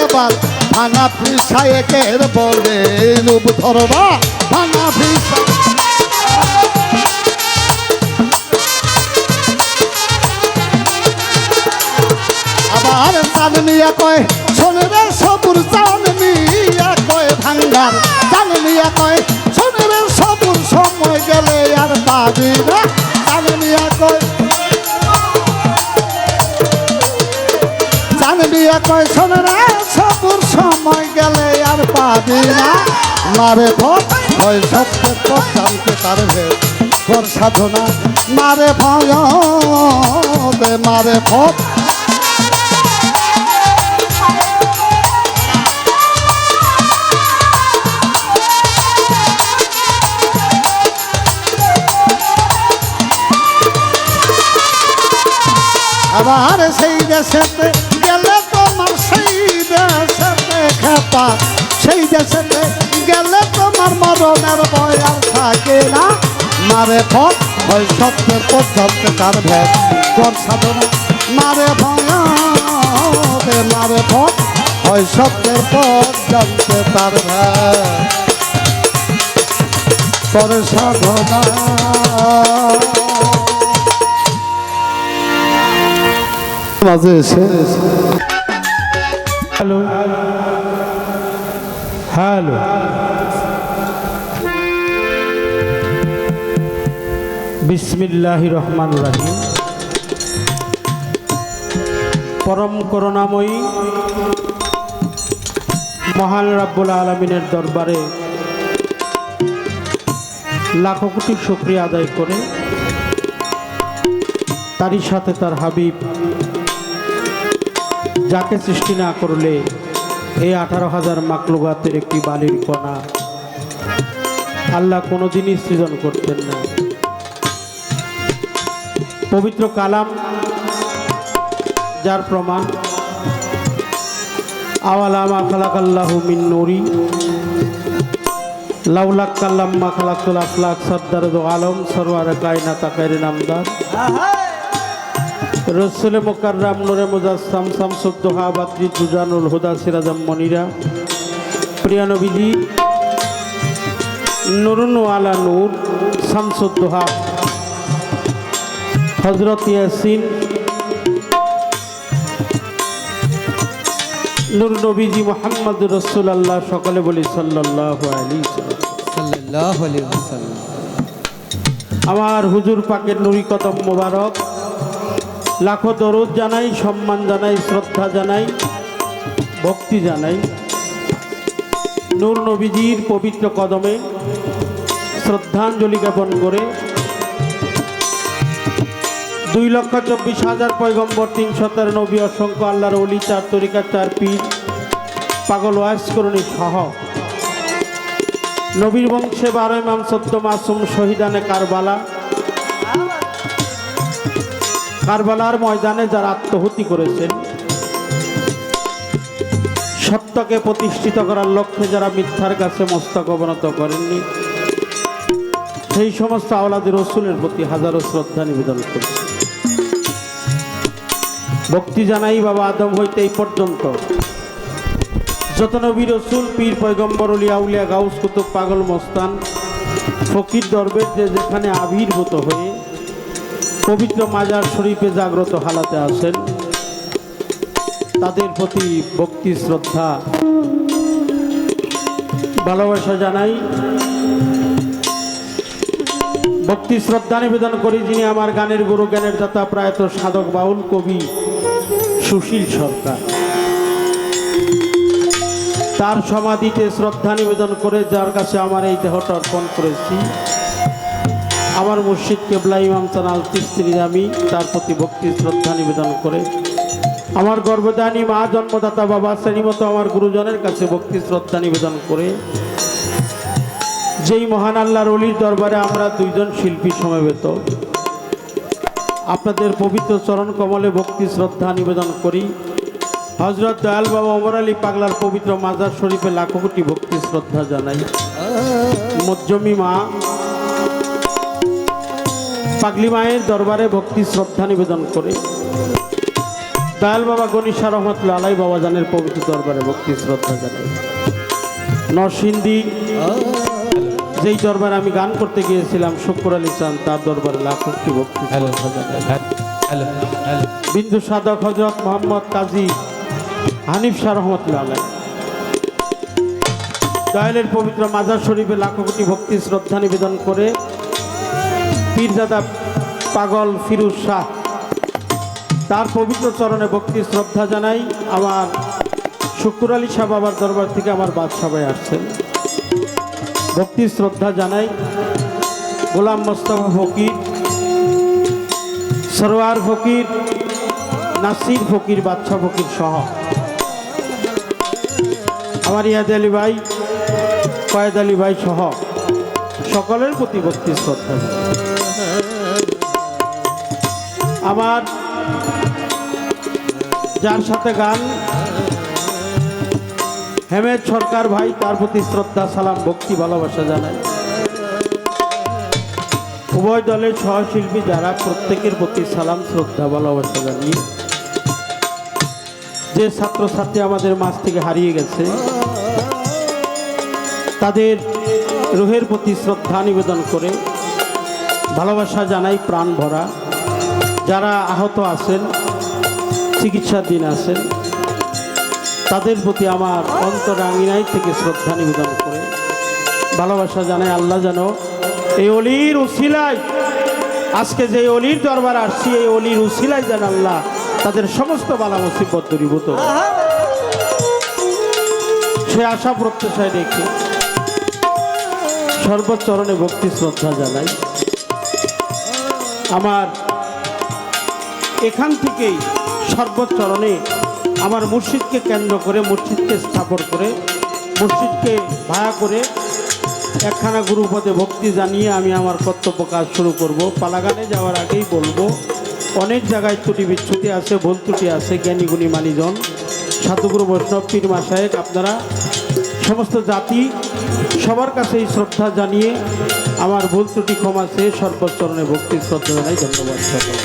Speaker 1: এবার ফানা ফিরসায়েকের বলে রূপ ধরবা ফানা ফিরসা আবার চাঁদনিয়া কয় শোনে রে সবুর চাঁদনিয়া কয় ভাঙ্গার চাঁদনিয়া কয় শোনে রে সবুর সময় গেলে আর পাবি না চাঁদনিয়া কয় চাঁদনিয়া কয় শোনে রে সবুর সময় গেলে আর পাবি না মারে ভোট হয় সত্যের পথ জানতে তার ভেদ কর সাধনা মারে ভয় দে মারে ভোট আবার সেই দেশেতে গেলে তোমার সেই দেশেতে খেপা সেই দেশেতে গেলে তোমার মরণের ভয় আর থাকে না মারে ভোট হয় সত্যের পথ ধরতে তার ভেদ কর সাধনা মারে ভয় দে মারে ভোট হয় সত্যের পথ জানতে তার ভেদ কর সাধনা মাঝে এসে
Speaker 2: হ্যালো হ্যালো বিসমিল্লাহির রহমানির রহিম পরম করুণাময়ী মহান রাব্বুল আলামিনের দরবারে লাখো কোটি শুকরিয়া আদায় করে তারই সাথে তার হাবিব যাকে সৃষ্টি না করলে এই 18,000 মাকলুকাতের একটি বালির কণা আল্লাহ কোনোদিনই সৃজন করতেন না। পবিত্র কালাম যার প্রমাণ আওয়ালামা খালাকাল্লাহু মিন নূরি লাউলাক কাল্লাম্মা খালাকুল আফলাক সরদার দো আলম সরওয়ার কায়নাত আকাইরে নামদার রসুল মুকাররাম নূরে মুজাসসাম শামসুদ্দোহা বাদরি দুজানুল হুদা সিরাজাম মনিরা প্রিয় নবীজি নুরুন আলা নূর শামসুদ্দোহা হযরত ইয়াসিন নূর নবীজি মুহাম্মদ রাসূলুল্লাহ সকলে বলি সাল্লাল্লাহু আলাইহি ওয়াসাল্লাম। আমার হুজুর পাকের নুরি কদম মোবারক লাখো দরুদ জানাই, সম্মান জানাই, শ্রদ্ধা জানাই, ভক্তি জানাই। নূর নবীজির পবিত্র কদমে শ্রদ্ধাঞ্জলি জ্ঞাপন করে 2,24,000 পয়গম্বর 313 নবী অসংখ্য আল্লাহর ওলি 4 তরিকা 4 পীর পাগল ওয়াইস করণী সহ নবীর বংশে 12 ইমাম সত্য মাসুম শহীদানে কারবালার ময়দানে যারা আত্মহুতি করেছেন, সত্যকে প্রতিষ্ঠিত করার লক্ষ্যে যারা মিথ্যার কাছে মস্তক অবনত করেননি, সেই সমস্ত আওলাদের রসুলের প্রতি হাজারো শ্রদ্ধা নিবেদন করছি। ভক্তি জানাই বাবা আদম হইতে এই পর্যন্ত যত নবী রসুল পীর পয়গম্বর উলিয়া উলিয়া গাউস কুতুব পাগল মস্তান ফকির দরবেশ যে যেখানে আবির্ভূত হয়ে পবিত্র মাজার শরীফে জাগ্রত হালাতে আছেন, তাদের প্রতি ভক্তি শ্রদ্ধা ভালোবাসা জানাই, ভক্তি শ্রদ্ধা নিবেদন করি যিনি আমার গানের গুরু, জ্ঞানের দাতা, প্রয়াত সাধক বাউল কবি সুশীল সরকার। তার সমাধিতে শ্রদ্ধা নিবেদন করে যার কাছে আমার এই দেহটা অর্পণ করেছি, আমার মুর্শিদ কেবলা ইমাম চানাল তিস্তির আমি তার প্রতি ভক্তি শ্রদ্ধা নিবেদন করে আমার গর্ভদানী মা জন্মদাতা বাবা শ্রেণীমতো আমার গুরুজনের কাছে ভক্তি শ্রদ্ধা নিবেদন করে যেই মহান আল্লাহর ওলির দরবারে আমরা দুইজন শিল্পী সমবেত আপনাদের পবিত্র চরণ কমলে ভক্তি শ্রদ্ধা নিবেদন করি। হযরত দয়াল বাবা ওমর আলী পাগলার পবিত্র মাজার শরীফে লাখো কোটি ভক্তি শ্রদ্ধা জানাই। মজ্জমি মা পাগলি মায়ের দরবারে ভক্তি শ্রদ্ধা নিবেদন করে দয়াল বাবা গণিশা রহমতুল্লাহ আলাই বাবা জানের পবিত্র দরবারে ভক্তি শ্রদ্ধা জানাই। নরসিংদী যেই দরবারে আমি গান করতে গিয়েছিলাম শুক্র আলী চান, তার দরবারে লাখো কোটি ভক্তি শ্রদ্ধা জানাই। বিন্দু সাধক হযরত মোহাম্মদ কাজী হানিফ শাহ রহমতুল্লাহ আলাই দয়ালের পবিত্র মাজার শরীফে লাখো কোটি ভক্তি শ্রদ্ধা নিবেদন করে পীরজাদা পাগল ফিরোজ শাহ তার পবিত্র চরণে ভক্তি শ্রদ্ধা জানাই। আমার শুকুর আলী শাহ বাবার দরবার থেকে আমার বাদশাহ ভাই আসছেন। ভক্তি শ্রদ্ধা জানাই গোলাম মোস্তফা ফকির, সরোয়ার ফকির, নাসির ফকির, বাদশাহ ফকির সহ আমার ইয়াদ আলী ভাই, কয়েদ আলী ভাই সহ সকলের প্রতি ভক্তি শ্রদ্ধা। আমার যার সাথে গান হেমেদ সরকার ভাই, তার প্রতি শ্রদ্ধা সালাম ভক্তি ভালোবাসা জানাই। উভয় দলের সহশিল্পী যারা, প্রত্যেকের প্রতি সালাম শ্রদ্ধা ভালোবাসা জানিয়ে যে ছাত্রছাত্রী আমাদের মাঝ থেকে হারিয়ে গেছে তাদের রুহের প্রতি শ্রদ্ধা নিবেদন করে ভালোবাসা জানাই প্রাণ ভরা। যারা আহত আছেন, চিকিৎসাধীন আছেন, তাদের প্রতি আমার অন্তরাঙ্গিনাই থেকে শ্রদ্ধা নিবেদন করে ভালোবাসা জানাই। আল্লাহ যেন এই অলির উসিলায়, আজকে যে অলির দরবার আসছি, এই অলির উসিলায় যেন আল্লাহ তাদের সমস্ত বালা মুসিবত দূরীভূত, সে আশা প্রত্যাশায় রেখে সর্বচরণে ভক্তি শ্রদ্ধা জানাই। আমার এখান থেকেই সর্বচরণে আমার মুর্শিদকে কেন্দ্র করে, মুর্শিদকে স্থাপন করে, মুর্শিদকে ভায়া করে একখানা গুরুপদে ভক্তি জানিয়ে আমি আমার কর্তব্য কাজ শুরু করব। পালাগানে যাওয়ার আগেই বলবো, অনেক জায়গায় ত্রুটি বিচ্ছুতি আছে, ভুল ত্রুটি আছে। জ্ঞানীগুণী মানিজন, সাধুগুরু বৈষ্ণব, পীর মাসায়েক, আপনারা সমস্ত জাতি সবার কাছেই শ্রদ্ধা জানিয়ে আমার ভুল ত্রুটি ক্ষমা চেয়ে সর্বচরণে ভক্তি শ্রদ্ধা জানাই। ধন্যবাদ সকল।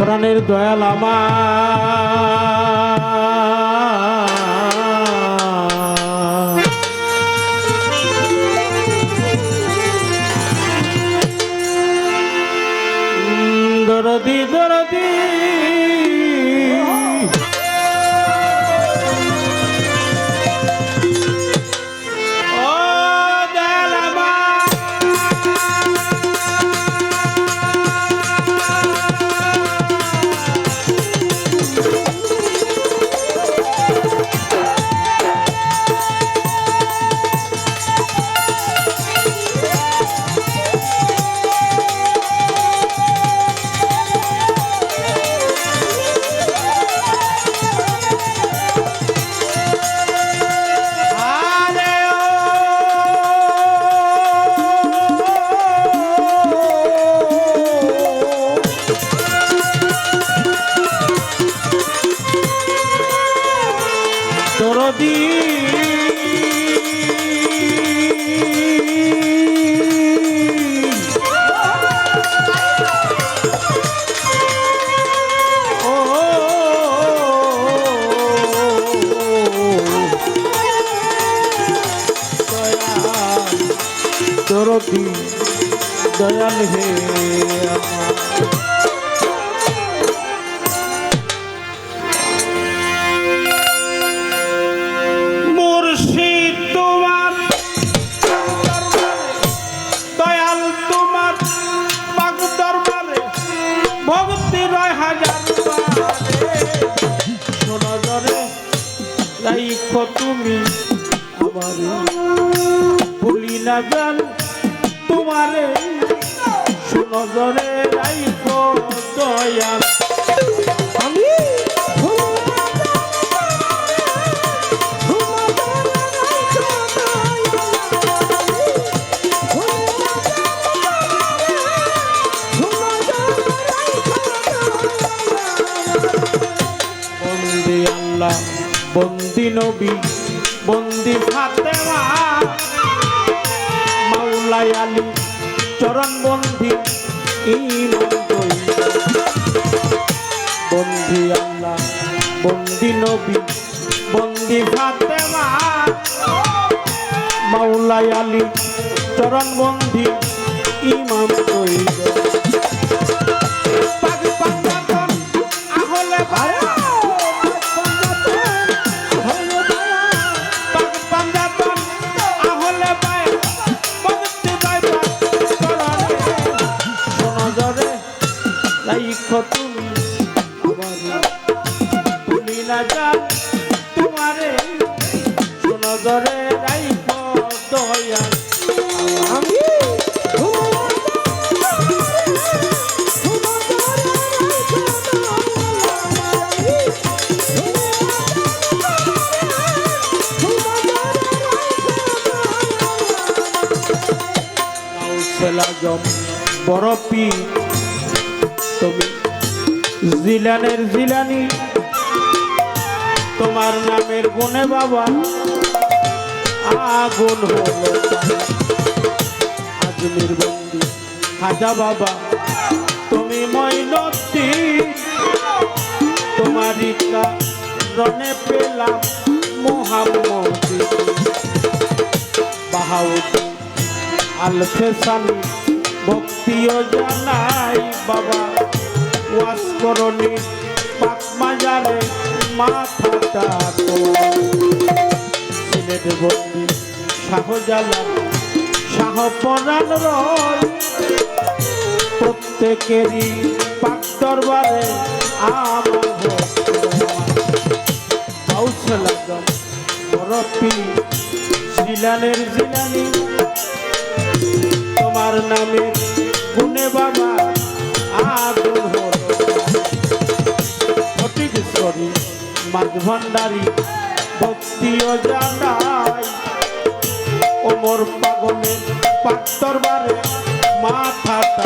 Speaker 2: প্রাণের দয়াল আমার, দরদি দরদি দরদি দরদি দয়াল হে আমার। তুমি আমারে ভুলি না জান, তোমারে সুনজরে রাইখো দয়াল। আমি বন্দে আল্লাহ, বন্দে বন্দি নবী বন্দি ফাতেমা মাওলাই আলী চরণ বন্দি ইমাম বন্দি আল্লাহ বন্দি নবী বন্দি ফাতেমা মাওলাই আলী চরণ বন্দি ইমাম তুমি না যান তোমারে সুনজরে রাইখ দয়া আমি বড় পি তুমি জিলানের জিলানি তোমার নামের গুণে বাবা আগুন হলো আজমির বন্দি খাজা বাবা তুমি মঈনুদ্দি তোমারই কারণে পেলাম মুহাম্মদী বাহাউদ্দিন আল ফেসানি ভক্তিও জানাই বাবা ওয়াজ করনি পাক মাজারে মাথাটা সিলেট বন্দি শাহজালাল শাহপরাণ রয় প্রত্যেকেরই পাক দরবারে আমার গাউসুল আজম বরফি জিলানের জিলানি তোমার নামে গুণে বাবা আগুন হলো ফটিকেশ্বরী মাঝ ভান্ডারী ভক্তিও জানাই ওমর পাগলের পাক দরবারে মাথাটা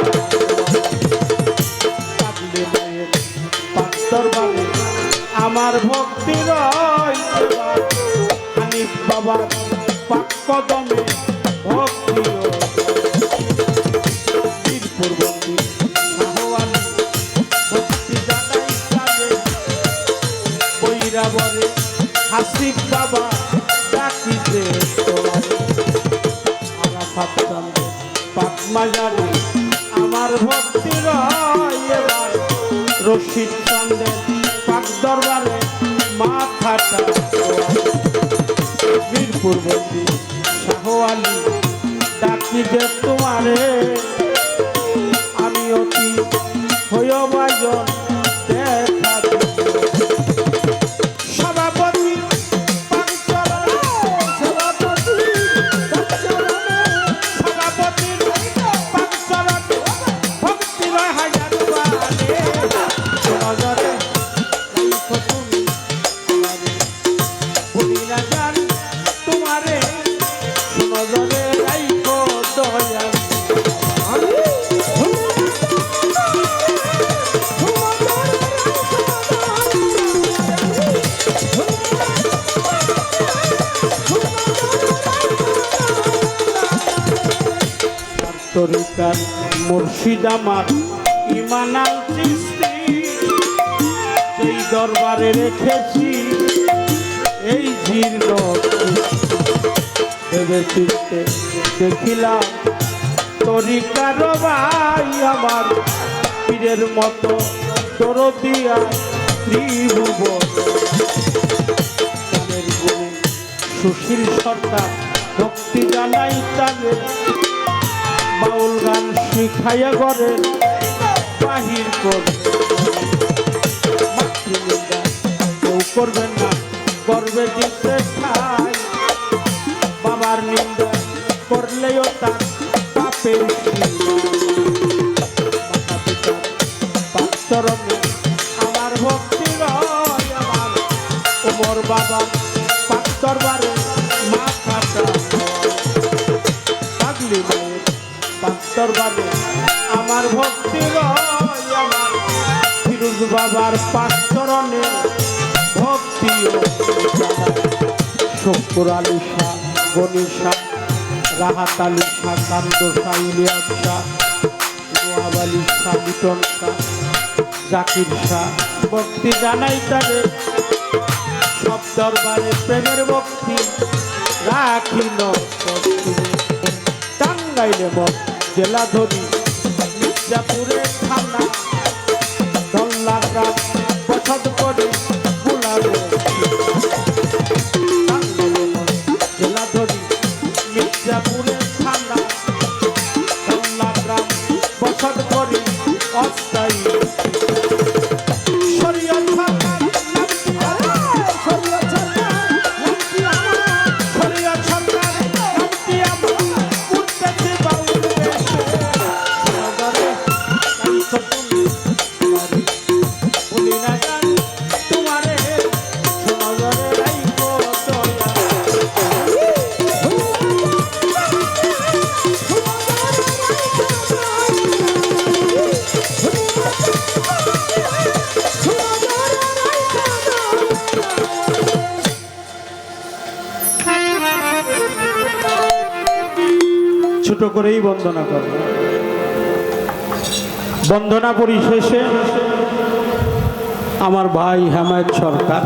Speaker 2: পাগলে মায়ের পাক দরবারে আমার ভক্তি রয়েছে হানিফ বাবার পাক কদমে ভক্তি বীরপুর বন্দি শাহওয়ালি ভক্তি জানাই কাজে বৈরাবরে হাসিফ বাবা ডাকিতে আরাফাত চন্দ্র পাক মাজারে আমার ভক্তি রয় এবার রশিদ চন্দ্রের পাক দরবারে মাথাটা বীরপুর বন্দি শাহওয়ালি ডাকি যে তোমারে আমি অতি হইয় বাজন দেখা সভাপতি ভক্তি রয় হাজার তোমারে সুনজরে রাইখ দয়া তরিকার মুর্শিদ আমার ইমান আল চিশতি এই দরবারে রেখেছি এই জীর্ণ ভেবে চিনতে দেখিলাম তরিকার ভাই আমার পীরের মতো দরদিয়া ত্রিভুবন গুণে সুশীল সরকার ভক্তি জানাই তাদের বাউল গান শিখাইয়া করে বাহির কেউ করবেন না করবে জিতে ঠাই বাবার নিন্দা করলেও তার পাপের চরণে আমার ভক্তি রয় আমার ওমর বাবা পাক দরবারে মাথাটা পাগলি মায়ের পাক দরবারে আমার ভক্তি রয় আমার ফিরোজ বাবার পাক চরণে ভক্তিও শক্কুর আলী শাহ, গনি শাহ, রাহাত আলী শাহ, কান্দ শাহ, ইলিয়াস শাহ, নোয়াব আলী শাহ, লিটন শাহ, জাকির শাহ, ভক্তি জানাই তাদের সব দরবারে প্রেমের ভক্তি রাখিল টাঙ্গাইলে মত জেলা ধরি মির্জাপুরের থানা ধল্লা গ্রাম পছন্দ করে বুলাবে টাঙ্গাইলে মত জেলা ধরি মির্জাপুরের থানা ধল্লা গ্রাম পছন্দ করে অস্থায়ী ছোট করেই বন্দনা করব। বন্দনা পরিশেষে আমার ভাই হেমায়েত সরকার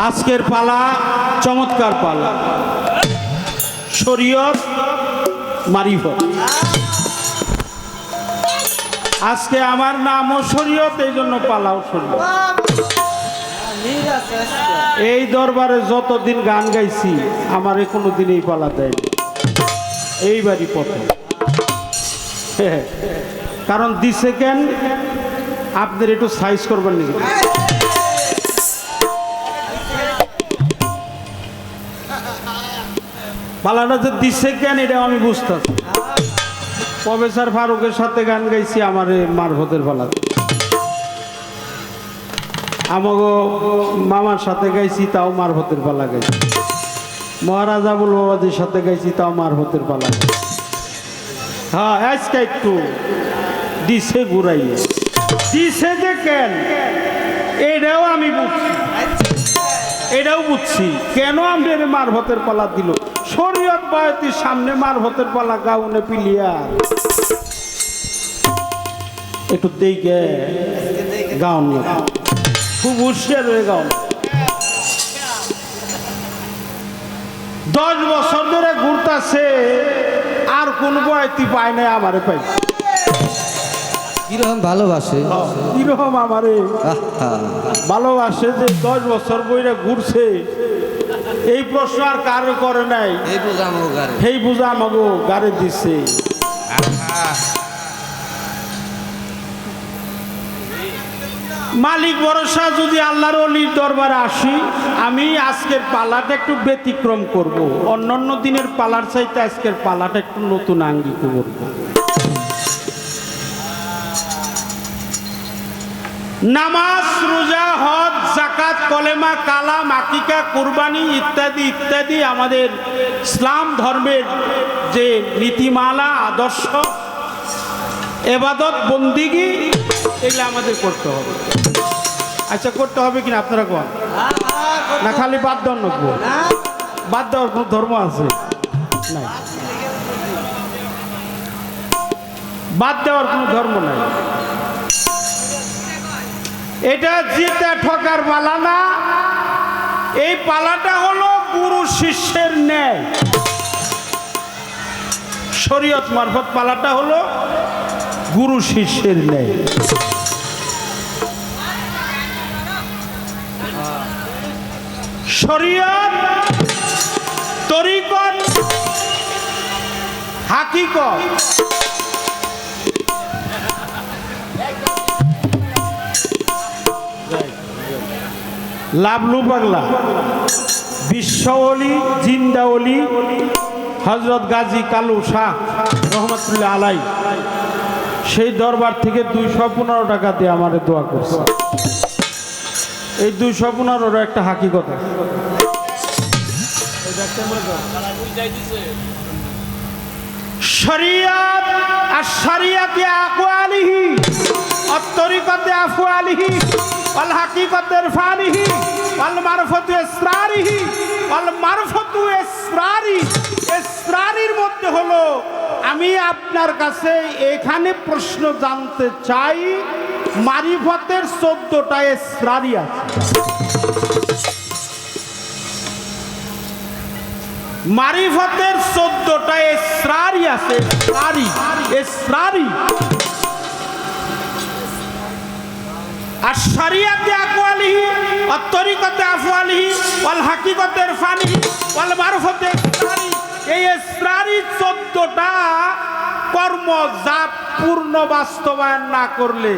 Speaker 2: আজকের পালা চমৎকার পালা, শরীয়ত মারিফত। আজকে আমার নামও শরীয়ত, এই জন্য পালাও শরীয়ত। এই দরবারে যতদিন গান গাইছি আমারে কোনোদিন এই পালা দেয়নি, এইবারই প্রথম। কারণ দিছে কেন আপনার একটু সাইজ করবেন নাকি? পালাটা যে দিছে কেন এটা আমি বুঝতেছি। প্রফেসর ফারুকের সাথে গান গাইছি আমারে মারফতের পালাতে, আমাগো মামার সাথে গাইছি তাও মারফতের পালা গাইছি, মহারাজ আবুল বাবাজির সাথে গাইছি তাও মারফতের পালা গাইছি। হ্যাঁ আজকে একটু দিছে ঘুরাইয়ে দিছে যে কেন এটাও আমি বুঝছি, এটাও বুঝছি কেন আমাদের মারফতের পালা দিল। শরীয়ত বয়তির সামনে মারফতের পালা গাউনে পিলিয়া একটু দেখে গাউন খুব হুঁশিয়ার হয়ে গাউন। 10 বছর ধরে ঘুরতেছে আর কোন বয়তি পায় নাই, আমারে পাই।
Speaker 3: কিরকম ভালোবাসে,
Speaker 2: কিরকম আমারে ভালোবাসে যে 10 বছর বইরা ঘুরছে। এই প্রশ্ন আর কারো করে নাই, এই বুঝা আমাগো গাড়ি দিছে। মালিক ভরসা যদি আল্লাহর ওলির দরবারে আসি, আমি আজকের পালাটা একটু ব্যতিক্রম করব। অন্যান্য দিনের পালার চাইতে আজকের পালাটা একটু নতুন আঙ্গিক করব। নামাজ, রোজা, হজ, যাকাত, কলেমা, কালাম, আকিকা, কুরবানি ইত্যাদি ইত্যাদি আমাদের ইসলাম ধর্মের যে নীতিমালা, আদর্শ, ইবাদত, বন্দিগি, এগুলো আমাদের করতে হবে। আচ্ছা করতে হবে কিনা আপনারা কোন? না খালি বাদ দেওয়ার নকবো? বাদ দেওয়ার কোনো ধর্ম আছে? নাই, বাদ দেওয়ার কোনো ধর্ম নাই। এটা জিতে ঠকার পালা না, এই পালাটা হলো গুরু শিষ্যের ন্যায়। শরীয়ত মারফত পালাটা হলো গুরু শিষ্যের ন্যায়। শরীয়ত, তরিকত, হাকিকত লাভলু পাগলা বিশ্বওলি, জিন্দাওলি হজরত গাজী কালু শাহ রহমতুল্লাহ আলাই সেই দরবার থেকে 215 টাকা দিয়ে আমাদের দোয়া করছে। এই 215 একটা হাকিকত আছে। শরিয়াত আর শরিয়াতে আকওয়ালিহি আর তরিকাতে আফওয়ালিহি ওয়াল হাকিকাতে ইরফানিহি ওয়াল মারফাতু ইসরারিহি ওয়াল মারফাতু ইসরারির মধ্যে হলো আমি আপনার কাছে এখানে প্রশ্ন জানতে চাই মারিফতের 14টা ইসরারি আছে মারিফতের 14টা ইসরারি আছে ইসরারি আর শরিয়াতে আকওয়ালিহি আর তরিকাতে আফওয়ালিহি ওয়াল হাকিকাতে ইরফানিহি ওয়াল মারফাতে ইসরারি এই ইসরারি 14টা কর্ম যা পূর্ণ বাস্তবায়ন না করলে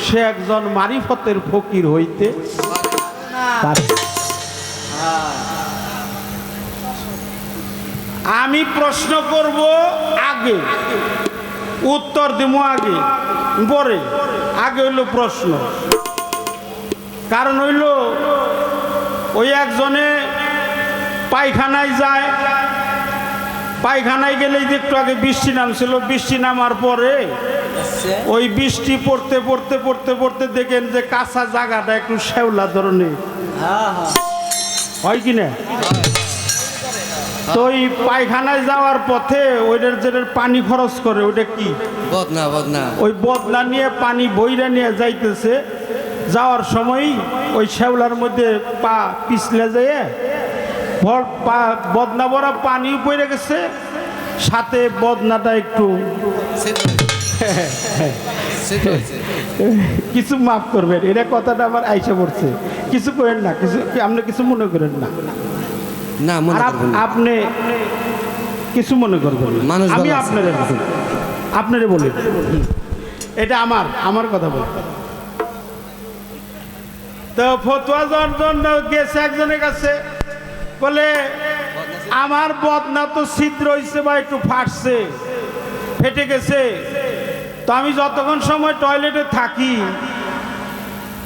Speaker 2: সে একজন মারিফতের ফকির হইতে পারে আমি প্রশ্ন করব আগে উত্তর দিব আগে পরে আগে হইল প্রশ্ন কারণ হইল ওই একজনে পায়খানায় যায় পায়খানায় গেলেই যে একটু আগে বৃষ্টি নামছিল বৃষ্টি নামার পরে ওই বৃষ্টি পড়তে পড়তে পড়তে পড়তে দেখেন যে কাঁচা জায়গাটা একটু শ্যাওলা ধরনের হয় কি না তো ওই পায়খানায় যাওয়ার পথে ওইটার যেটার পানি খরচ করে ওইটা কি বদনা ওই বদনা নিয়ে পানি বইরা নিয়ে যাইতেছে যাওয়ার সময় ওই শ্যাওলার মধ্যে পা পিছলে যেয়ে বদনা ভরা পানি পড়ে গেছে সাথে বদনাটা একটু কিছু মাফ করবেন এটা কথাটা আমার আইসা পড়ছে কিছু করেন না কিছু আপনি কিছু মনে করেন না আপনি কিছু মনে করবেন আমি আপনারে বলি এটা আমার কথা বলি তো ফতোয়া জন্য গেছে একজনের কাছে বলে আমার বদনা তো ছিদ্র হয়েছে বা একটু ফাটছে ফেটে গেছে তো আমি যতক্ষণ সময় টয়লেটে থাকি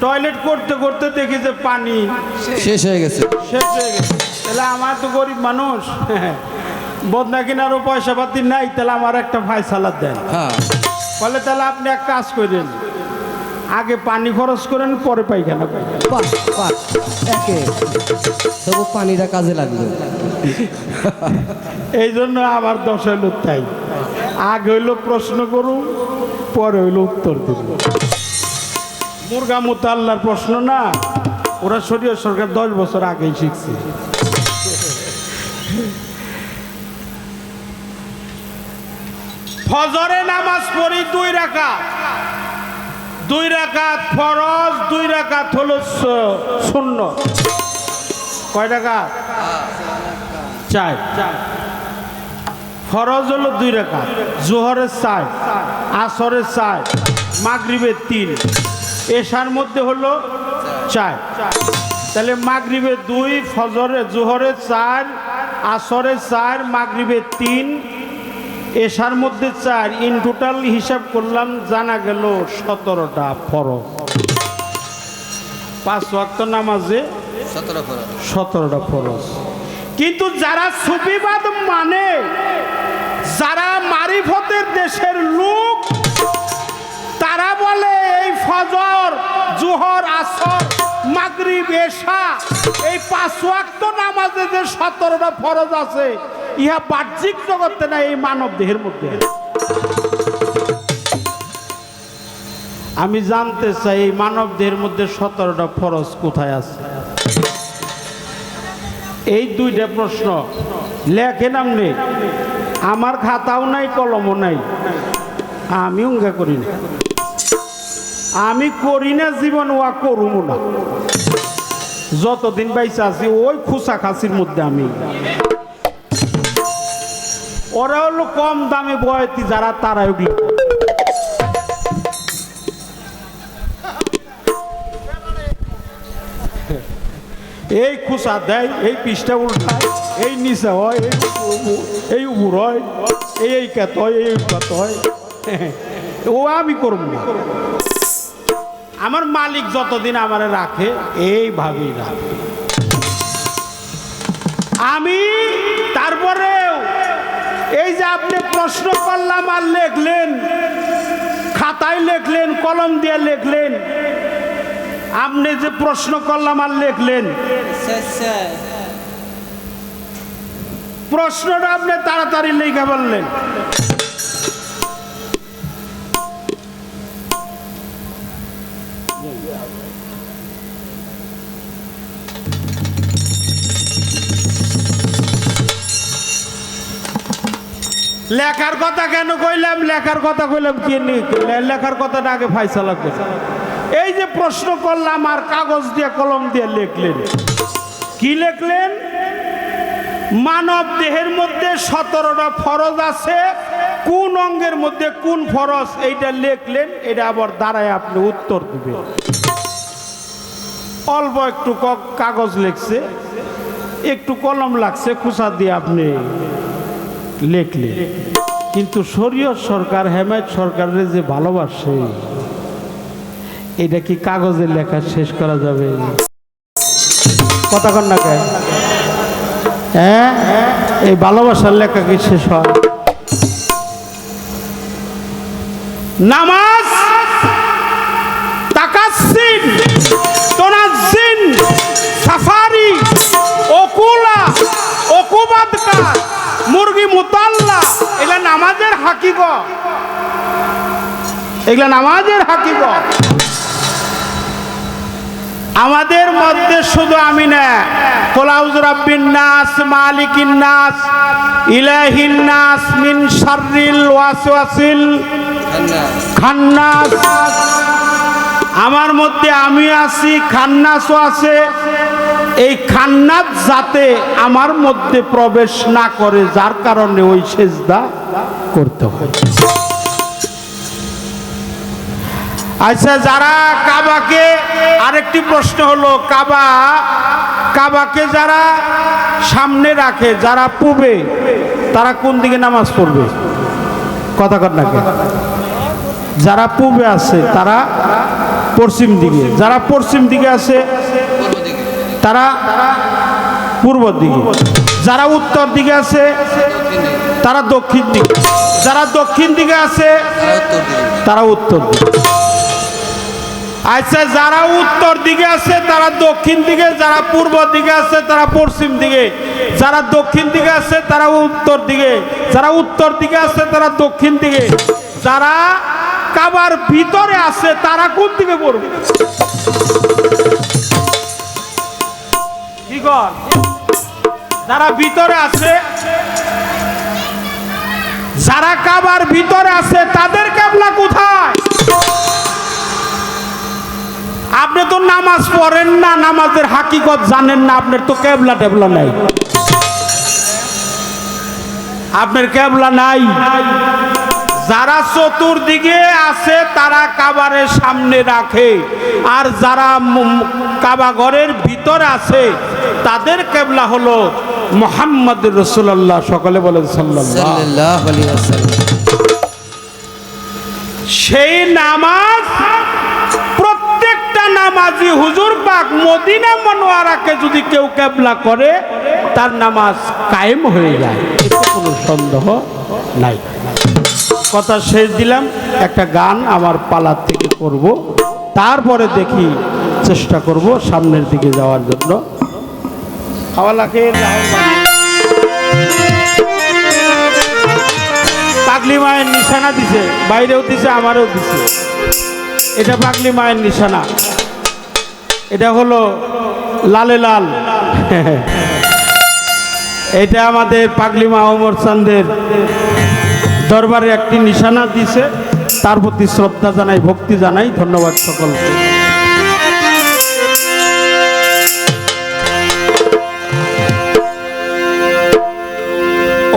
Speaker 2: টয়লেট করতে করতে দেখি যে পানি
Speaker 4: শেষ হয়ে গেছে
Speaker 2: তাহলে আমার তো গরিব মানুষ বদনা কেনারও পয়সা পাতি নাই তাহলে আমার একটা ফায়সালা দেন বলে তাহলে আপনি এক কাজ করেন আগে পানি খরচ করেন পরে পায়খানা করেন
Speaker 4: তবু পানিটা কাজে লাগবে
Speaker 2: এই জন্য আমার দশ হইল তাই আগে হইলো প্রশ্ন করুন পরে হইলো উত্তর দিব মুরগা মুতা আল্লাহর প্রশ্ন না ওরা শরীয় সরকার 10 বছর আগেই শিখছে ফজরে নামাজ পড়ি 2 রাকাত 2 রাকাত ফরজ 2 রাকাত হলো সুন্নত কয় রাকাত 4 ফরজ হলো 2 রাকাত জোহরের 4 আসরের 4 মাগরিবের 3 এশার মধ্যে হলো 4 তাহলে মাগরিবের 2 ফজরে জোহরের 4 আসরের 4 মাগরিবের 3 এশার মধ্যে 4 ইন টোটাল হিসাব করলাম জানা গেল 17টা ফরজ 5 ওয়াক্ত নামাজে 17টা ফরজ কিন্তু যারা সুফিবাদ মানে যারা মারিফতের দেশের লোক তারা বলে এই ফজর জোহর আসর মাগরিব এশা এই 5 ওয়াক্ত নামাজে যে 17টা ফরজ আছে ইহা বাহ্যিক জগতে না এই মানব দেহের মধ্যে আমি জানতে চাই এই মানব দেহের মধ্যে 17টা ফরজ কোথায় আছে এই 2টা প্রশ্ন লেখেন আপনি আমার খাতাও নাই কলমও নাই আমি উঙ্গা করি না আমি করি না জীবন ওয়া করুমও না যতদিন বাইসা আছি ওই খুসা খাসির মধ্যে আমি ওরা হলো কম দামে বয়তি যারা তারা ওগুলো এই খুসা দেয় এই পিসটা উল্টায় এই নিচে হয় এই উপর হয় এই কেত হয় এই কত হয় ও আমি করব না আমার মালিক যতদিন আমারে রাখে এইভাবেই রাখে আমি তারপরেও এই যে আপনি প্রশ্ন করলাম আর লিখলেন, খাতায় লিখলেন, কলম দিয়ে লিখলেন, আপনি যে প্রশ্ন করলাম আর লিখলেন, প্রশ্নটা আপনি তাড়াতাড়ি লিখে বললেন। লেখার কথা কেন কইলাম? লেখার কথা কইলাম কি লেখার কথাটা আগে ফাইসালা করে। এই যে প্রশ্ন করলাম আর কাগজ দিয়ে কলম দিয়ে লিখলেন, কি লিখলেন? মানব দেহের মধ্যে 17টা ফরজ আছে, কোন অঙ্গের মধ্যে কোন ফরজ এইটা লিখলেন। এটা আবার দাঁড়ায় আপনি উত্তর দিবেন। অল্প একটু কাগজ লিখছে, একটু কলম লাগছে, খুসা দিয়ে আপনি লিখলেন। কিন্তু শরীয়ত সরকার, হেমায়েত সরকারের যে ভালোবাসে, এটা কি কাগজে লেখা শেষ করা যাবে? কথা কন না কেন? হ্যাঁ, এই ভালোবাসার লেখা কি শেষ হয়? নামাজ তাকাসসিন, তোনাজ্জিন, সাফারি, ওকুলা, ওকুবাদকা, মুরগি মুতাল্লা, এগুলা নামাজের হাকিকত, এগুলা নামাজের হাকিকত। আমাদের মধ্যে শুধু আমি না, কুল আউযু বিরাব্বিন নাস, মালিকিন নাস, ইলাহিন নাস, মিন শাররিল ওয়াসওয়াসিল খান্নাস, আমার মধ্যে আমি আছি, খান্নাসও আছে। এই খান্নাস যাতে আমার মধ্যে প্রবেশ না করে, যার কারণে ওই সেজদা করতে হয়। আচ্ছা, যারা কাবাকে, আরেকটি প্রশ্ন হলো, কাবাকে যারা সামনে রাখে, যারা পূবে, তারা কোন দিকে নামাজ পড়বে? কথা কর না কেন? যারা পূবে আছে তারা পশ্চিম দিকে, যারা পশ্চিম দিকে আছে তারা পূর্ব দিকে, যারা উত্তর দিকে আছে তারা দক্ষিণ দিকে, যারা দক্ষিণ দিকে আছে তারা উত্তর দিকে। আচ্ছা, যারা উত্তর দিকে আছে তারা দক্ষিণ দিকে, যারা পূর্ব দিকে আছে তারা পশ্চিম দিকে, যারা দক্ষিণ দিকে আছে তারা উত্তর দিকে, যারা উত্তর দিকে আছে তারা দক্ষিণ দিকে, যারা কাবার ভিতরে আছে তারা কোন দিকে পড়বে? কি কর? যারা ভিতরে আছে, যারা কাবার ভিতরে আছে তাদের কিবলা কোথায়? আপনি তো নামাজ পড়েন না, নামাজের হাকিকত জানেন না, আপনার তো কিবলা টেবলা নাই, আপনার কিবলা নাই। যারা চতুর্দিকে আছে তারা কাবারের সামনে রাখে, আর যারা কাবা ঘরের ভিতরে আছে তাদের কিবলা হলো মুহাম্মদ রাসূলুল্লাহ। সকলে বলেন সাল্লাল্লাহু আলাইহি ওয়াসাল্লাম। সেই নামাজ প্রত্যেকটা নামাজি হুজুর পাক মদিনা মুনাওয়ারাকে যদি কেউ কিবলা করে, তার নামাজ কায়েম হয়ে যায়, এতে কোনো সন্দেহ নাই। কথা শেষ দিলাম, একটা গান আমার পালার থেকে করব, তারপরে দেখি চেষ্টা করব সামনের দিকে যাওয়ার জন্য। পাগলি মায়ের নিশানা দিছে, বাইরেও দিছে, আমারও দিছে। এটা পাগলি মায়ের নিশানা, এটা হলো লালে লাল। এটা আমাদের পাগলি মা ওমর চাঁদের দরবারে একটি নিশানা দিছে, তার প্রতি শ্রদ্ধা জানাই, ভক্তি জানাই। ধন্যবাদ সকলকে।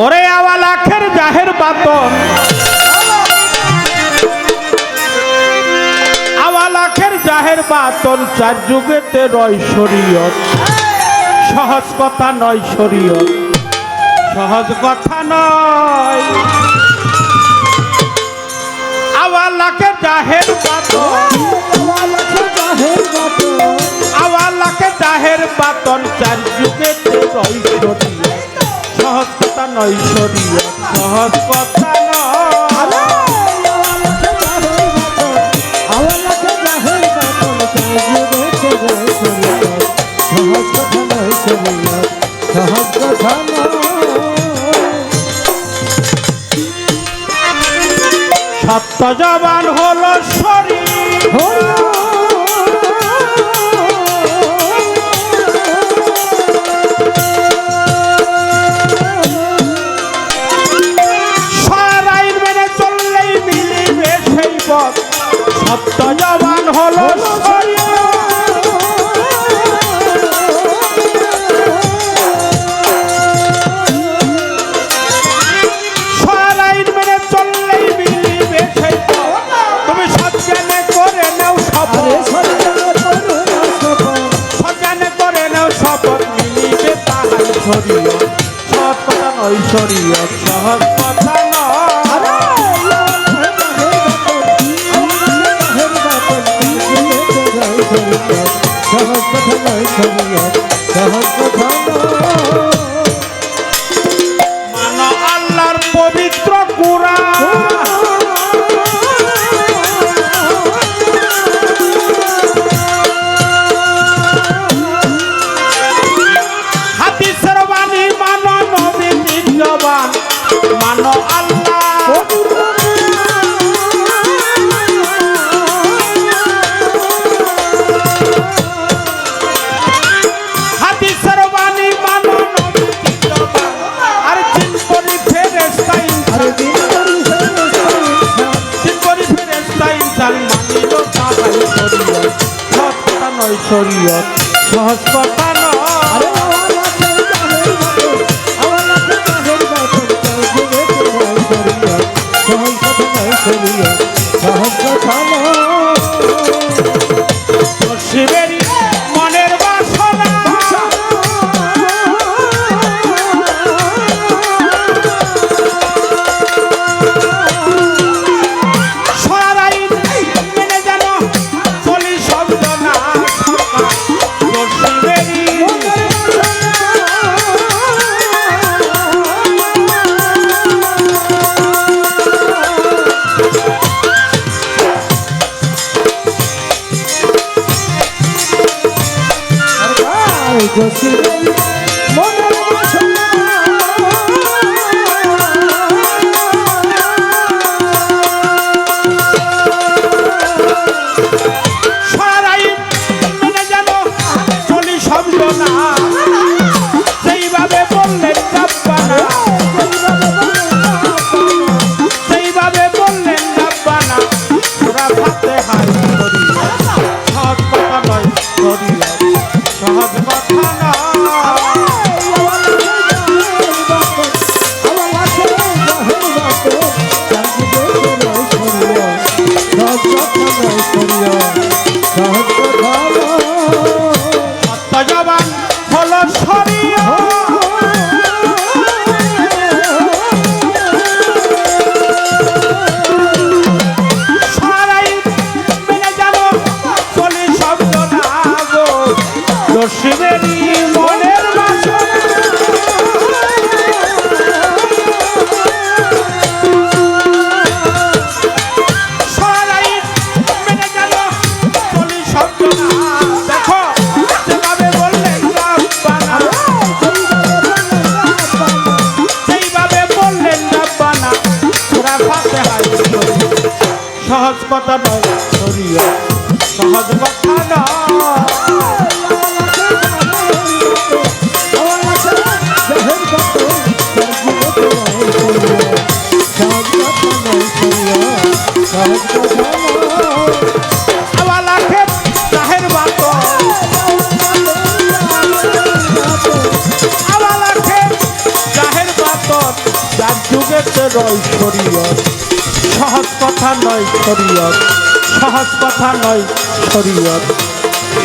Speaker 2: ওরে আওয়াল আখের জাহের বাতন, আওয়াল আখের জাহের বাতন, চার যুগেতে রয় শরীয়ত। সহজ কথা নয় শরীয়ত, সহজ কথা নয়। আওয়ালাকে জাহের বাতন, আওয়ালাকে জাহের বাতন, চার যুগেতে রয় শরীয়ত। সহজ জবান হলো সরাইন মেনে চললেই মিলিবে সেই পথ। তুমি সজ্ঞানে করে নাও শপথ, সজ্ঞানে করে নাও শপথ, মিলিবে তাহাই শরীয়ত। সহজ কথা নয় শরীয়ত, সহজ কথা নয়।
Speaker 3: সহজ কথা নয় শরীয়ত, সহজ কথা নয়।
Speaker 2: মানো আল্লাহর পবিত্র কুরআন, হাদিসের বাণী মানো, নবীর জবান মানো। আল্লাহ হাদিসের বাণী মানো, নবীর জবান। আর জিন করি ফেরেশতা ইনসান, জিন করি ফেরেশতা ইনসান মানিল তাহাই শরীয়ত। সহজ কথা নয় শরীয়ত, সহজ কথা নয়। শিবেরই মনের বাসনা সরাইন মেনে যেন চলি শব্দ না থাকা। শিবেরই সরাইন মেনে যেন চলি শব্দ না, সেইভাবে বললেন রাব্বানা, সেইভাবে বললেন রাব্বানা। সূরা ফাতিহার শরীয়ত, সহজ কথা নয় শরীয়ত, সহজ কথা নয়। সত্য জবান হলো শরীয়ত, সরাইন মেনে যেন চলি শব্দ না গো। শিবেরই মনের বাসনা সরাইন মেনে যেন চলি শব্দ না। দেখো যেভাবে বললেন রাব্বানা, সেইভাবে বললেন রাব্বানা। সূরা ফাতিহার শরীয়ত, সহজ কথা নয় শরীয়ত, সহজ কথা নয়। আওয়ালাকে জাহের বাত, আওয়ালাকে জাহের বাত, যার যুগেতে রয় শরীয়ত। সহজ কথা নয় শরীয়ত, সহজ কথা নয় শরীয়ত,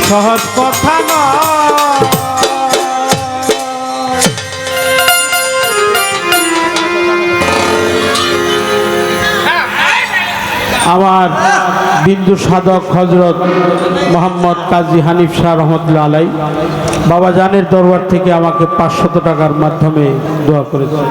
Speaker 2: সহজ কথা নয়। আমার বিন্দু সাধক হজরত মোহাম্মদ কাজী হানিফ শাহ রহমতুল্লাহ আলাই বাবা জানের দরবার থেকে আমাকে 500 টাকার মাধ্যমে দোয়া করেছে।